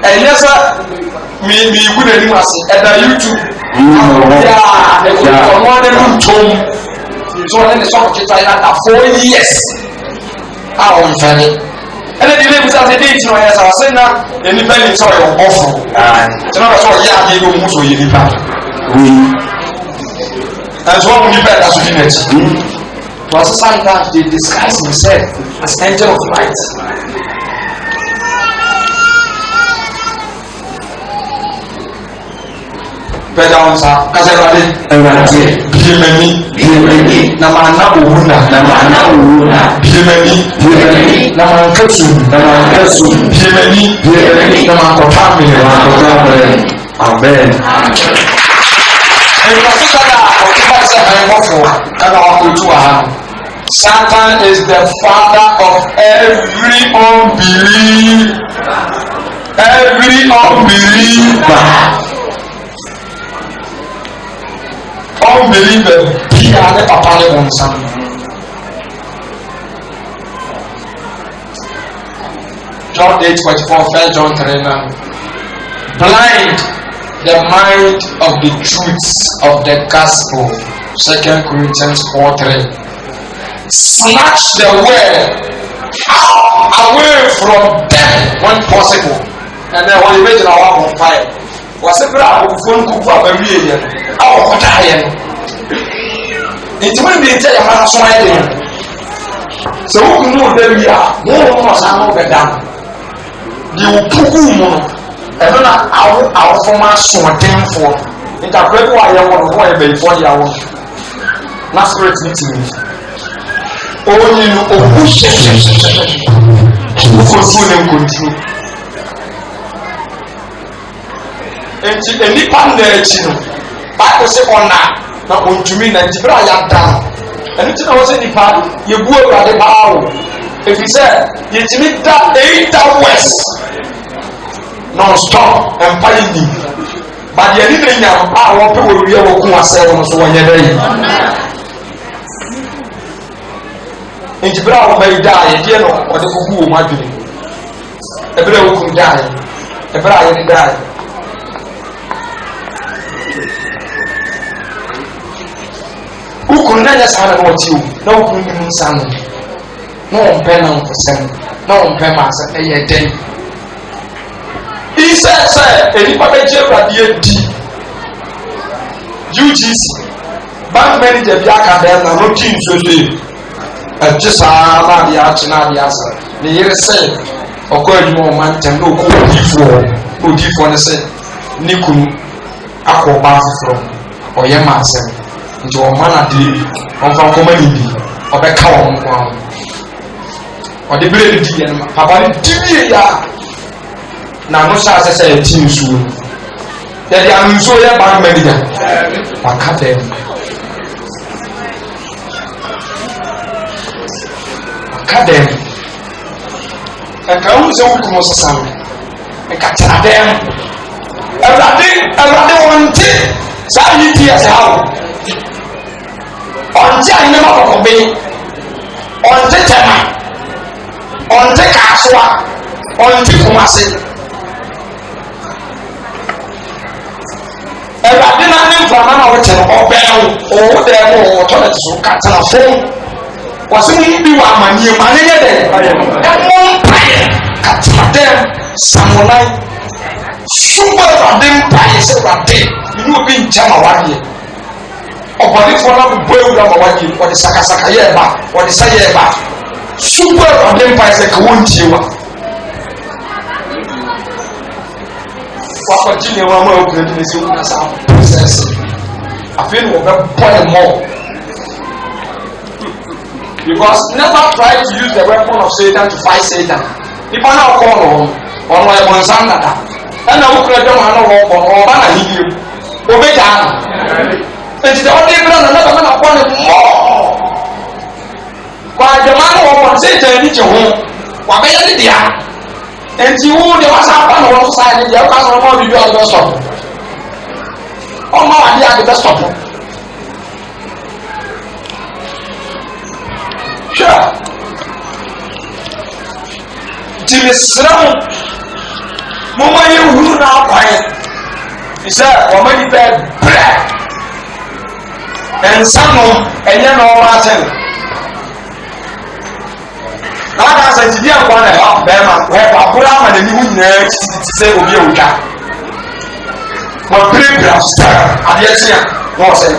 ẹ̀yẹ sẹ́ mi ìwú nà ẹ̀nìmọ̀ àṣẹ ẹ̀dà YouTube ọmọ ọdẹ ló ń tom so ọdẹ ní sọfọ kẹta yẹn ata 4 years a wọn nfẹ ni ẹni tí ilé ìbísà ṣe dé ìtìrọ yẹn sọ ọsẹ náà ẹni bẹ́ẹ̀ ni sọ yẹ ọkọ fún tí wọn bẹ sọ yẹ àbí ẹni òun sọ yẹ nípa ẹnso wọn mú nípa ẹ̀dá sọ fún ẹ̀jẹ̀ wọn sọ sometimes they disguise himself as angel of light. Bẹ́ẹ̀ni àwọn sá kásẹ̀ ìwádìí bíyẹ̀mẹ̀ni na máa ná òwú na bíyẹ̀mẹ̀ni na máa nkẹ́sù bíyẹ̀mẹ̀ni na máa kọ̀tà mìíràn. Amen. Ẹ̀yìn ọ̀sísọ́ náà ọ̀tún bá ṣe ẹ̀yìn mọ́fọ̀ ẹ̀nà ọkùnrin wà hàn. Satan is the father of every unbeliever. Unbeliever bia ne papa ne wɔn nsa John 8:44 1 John 3:9 blind the mind of the truths of the gospel 2 Corinthians 4:3 snatch the word away from them when possible and then when you make it our own fire was a bravo phone kuku abawie yɛ a ɔkɔta yɛ no nti wɔn bi nkyɛn yɛ mara so ayɛ no sɛ wɔn mu ɔda wi a wɔn mu ɔsan no bɛda deɛ wɔpugu mu no ɛno na awofo ma asoɔdenfoɔ ntakora bi wɔ ayɛ wɔn no wɔn yɛ bɛyifoɔ yɛ wɔn na spirit ne ti mi onyi no owu hyɛhyɛhyɛhyɛ ofosuo ne nkonturo. Enti enipa nna akyi no baako sɛ ɔna na ɔntumi na nti bere a yɛada no ɛno nti na wɔ sɛ nipa yɛbu awurade paa o ɛfiri sɛ yɛtumi da 8 hours non-stop mpa yi ni but yɛne na nya a wɔpɛ wɔ wie wɔ ko asɛ wɔn so wɔnyɛ dɛ yi nti bere a wɔma yi daa yɛdeɛ no ɔde kɔgu wɔ mu adwene ɛbere a wɔkum daa yɛ ɛbere a yɛde daa yɛ ukuru na nyɛ saa na ɔte o na ukuru ne mu nsa no na ɔmpɛ na nkɔsɛm na ɔmpɛ ma asɛ ɛyɛ dɛn say anybody beje di UGC bank manager bi aka dem na no kin so dey just na dia china dia sa ne yere say okọ adwuma o man tem no ko odifo ne say ni kunu akọ ba foforo oye ma asem nti o man ade on fa ko mani bi obeka wo nko ahụ o de bre di ya papa ni di ya na no sha se ti nsuo ya di anu nsuo ya bank manager aka dem kadem aka hu se wuku mo sasam aka tadem awrade wonte sa yi ti ase hawo onje ane ma ko be onje tema onje kaswa onje kumase awrade na ne mfama na wo tere obel o de mo to na so katana fo wasi mu bi wa amanie ma ne yede emo mpaye katadem samurai super radem mpaye se radem ni obi nchama wade obodi fo na bo ewura ma wade wode sakasaka ye ba wode sa ye ba super radem mpaye se ka wontie wa kwa jine wa ma okura dine se na sa process afin wo be boy more. Because never try to use the weapon of Satan to fight Satan. If I now call on my Monsanta, and I will create them or ban a heal, obey down. And the only brother another man upon it more. While the man of Satan reach home, what may I do? And you would have happened on one side, and the other one will be able to stop. Oh, no, I did the stop. Sure. Jimmy Sram Mama you now quiet. He said, woman you bed bread and some and you know Martin. Now I said, you don't want to help them where Abraham and you next to say, oh, you got. But pretty stir, I guess, yeah, no say.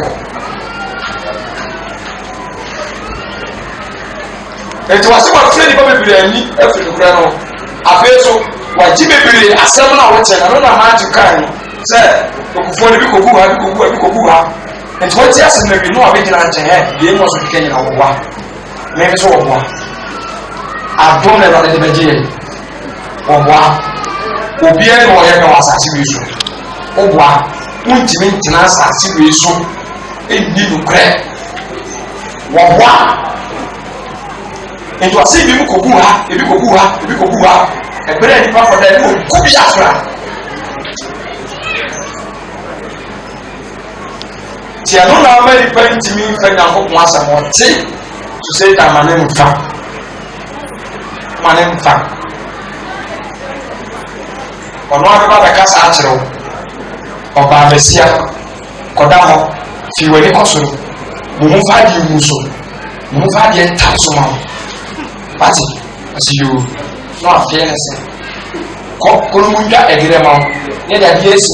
It was about training for any every grano. A peso, what Jimmy Billy, a 7 hour check, I don't know how to carry. Say, before the Bikuba, and what yes, and maybe no original head, the Amos of Kenya or one. Maybe so one. I've done it on the Virgin or one. Obien or ever was a serious. Oh, one. Ultimate Nasa serious. It need to crack. One. And you are saying, you go buha, a bread for them could be after. Tianona very bent to me, and I hope once more to say that my name is my name is on one about the Casa or Babesia, Kodamo, Fiwani Kosu, Mumufadi Muso, Mumufadi and Tatsuma. Party, as you not fairness. Columbuja agrema, near the years,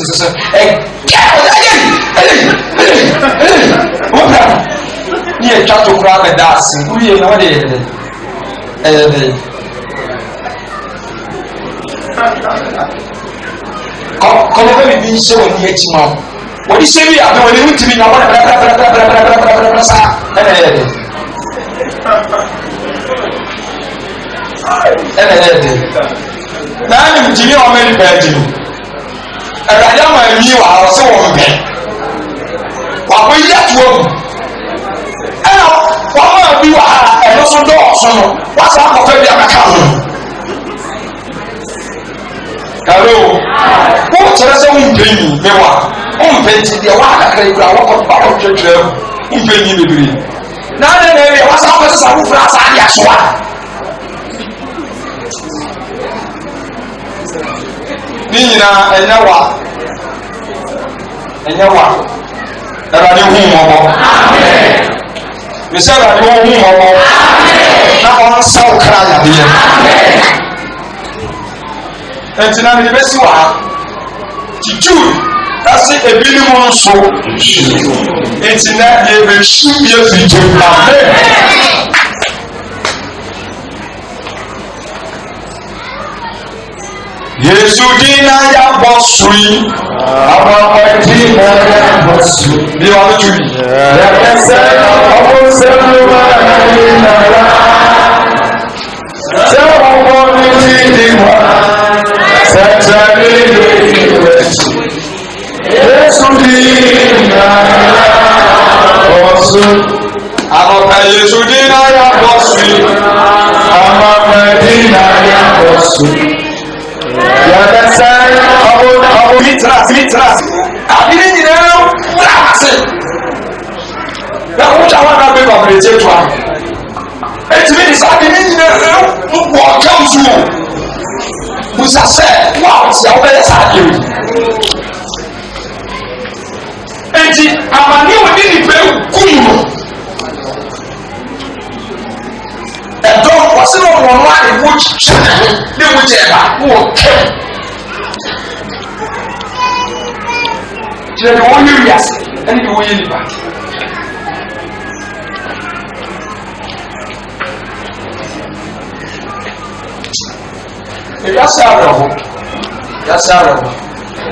near Chato Crab and dancing, we are not there. Come over being so near Timon. What you say we are doing to me now? Now I'm Jimmy or many Belgium. And I am a new house on bed. What we get to home? And what will you have? And also, doors. What's up for the account? Hello. What's the same thing? They were painting the water. Walk about church. Now, then, what's up with some France and Yashua? Nina enyawa erade hu mobo amen we say erade hu mobo amen na on saw kra ya de amen entina me besi wa Jude, that's it, a minimum so. It's in that year, but should be a feature. Yesudina ya bosui, Abakadina ya bosui. Be on the tree.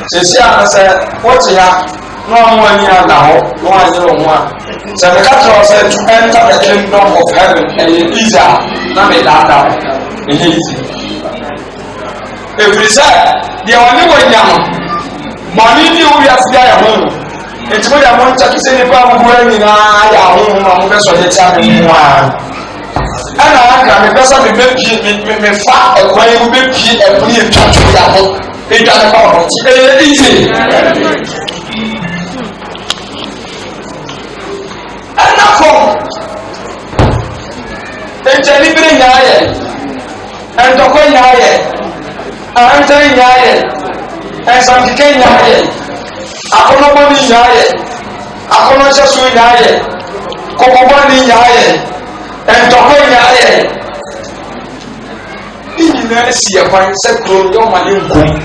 Sisi anase wote ya no amwani adaho no anyero ho a se me ka tro se to enter the kingdom of heaven and easy na me dada easy every say dia woni wonya no mani ni wo ya sia ya ho enti mo ya mo nta kise ni pa mo ani na ya ho ma mo be so je tia me ho a ana aka me pesa me be me fa e kwa ye be pie e buni e twatwo ya ho e da na ba ho ti e easy ana ko e libre nyaye en to ko nyaye an ta nyaye en sam ti ke nyaye akono bo ni nyaye akono jesu nyaye ko bo ni nyaye en to ko nyaye ini na si ya kwan se kro yo ma ni nko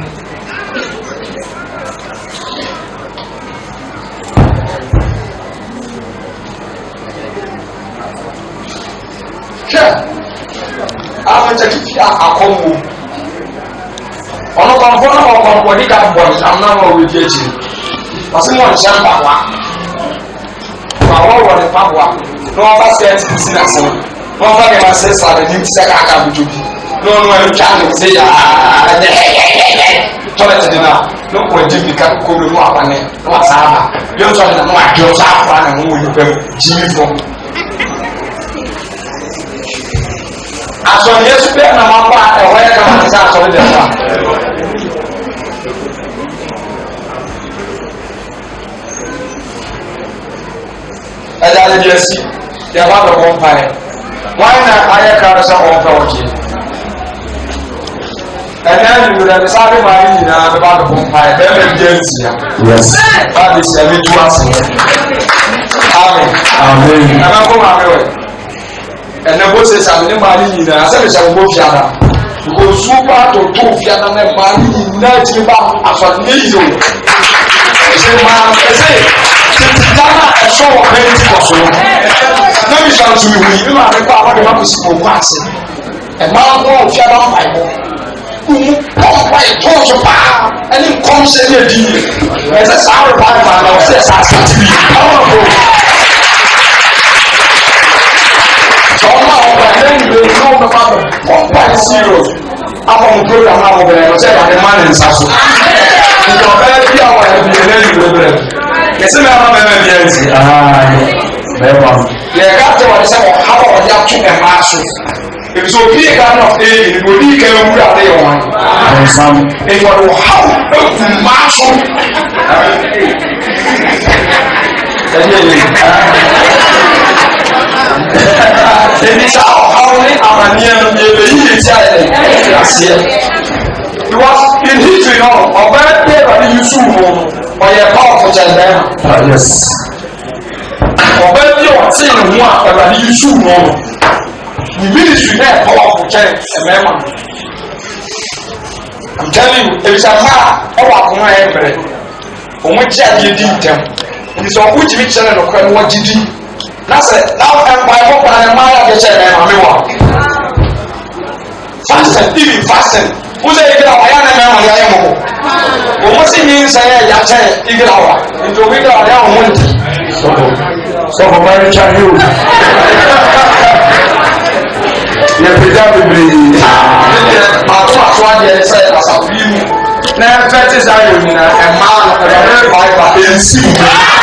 àwọn jẹ́ kí àkọ́mù ọ̀nà kọ̀ọ̀kọ́ náà ọ̀pọ̀lọpọ̀ ní káàbọ̀ àmúnáwọ̀ orí bí ẹjì wọ́n sí wọ́n ṣe ń bà wá àwọn wọ̀ ní pàwọ́ ní wọ́n bá sí ẹ̀ tí sí náà sí wọ́n bá gẹ̀mà sí sàrẹ̀ ní ti sẹ́kà àkà àbújọ bí ní wọ́n wọ́n ká ní sí yà tọ́lẹ̀tì dínà ní wọ́n jí bí kó ló mú àpá ní wọ́n sáábà yóò tọ́ ní wọ́n àjọ sáfà ní wọ́n wọ́n yóò fẹ́ jí mi fún asọ̀rọ̀ yẹn sùpẹ́ na máa bá ẹ̀wọ́ yẹn kama ní sá asọ̀rọ̀ dẹ̀ fà. ẹ̀dá lè di ẹsí yẹ bá bẹ̀ wọ́n pa yẹ wọ́n yẹn na ayẹ kára sẹ́ wọ́n fẹ́ wọ́n kì í. ẹ̀dá yẹn nìyẹn ẹ̀dá sáré máa yín nyinaa bẹ̀ bá bẹ̀ wọ́n pa yẹ bẹ́ẹ̀ bẹ́ẹ̀ di ẹ̀ǹtì yà. bá a di sẹ́ ẹ̀mí tú àsè. amen. ẹ̀mẹ́ kó máa mẹ́wẹ̀. And the boss says, I'm not marrying you. I said, I'm going to Fiana. Because super to Fiana and marrying you. I thought, you. I said, man, I say, Ghana, I saw a very possible. Let me shout to you. You know, I'm going to see for once. And now, no, Fiana, my boy. Why talk about and then come say a deal. As a sour man, I said, I said to be powerful. Serious. I'm on the program now. I'm say I'm the man in Sasso. You don't have to our every yes, I'm a man. Never. Yeah, got to say how are you to a master? If it's okay, kind of thing, it will be careful that they want. If you know how to marshal. It is how many Amanian it was in history, no, or bad paper you soon or your powerful child. Yes. Or bad you saying one, but you soon know. The ministry there, powerful child, and man. I'm telling you, if it's a man, oh, I come here, oh, what you did them. It's a which we channel of what you did. That's it. Now I'm by hope and I'm fasten, even fasten. Who's a girl? I am a what's it means? I am a girl. Into a window, I am so for marriage, you. Now, that is I and man, and I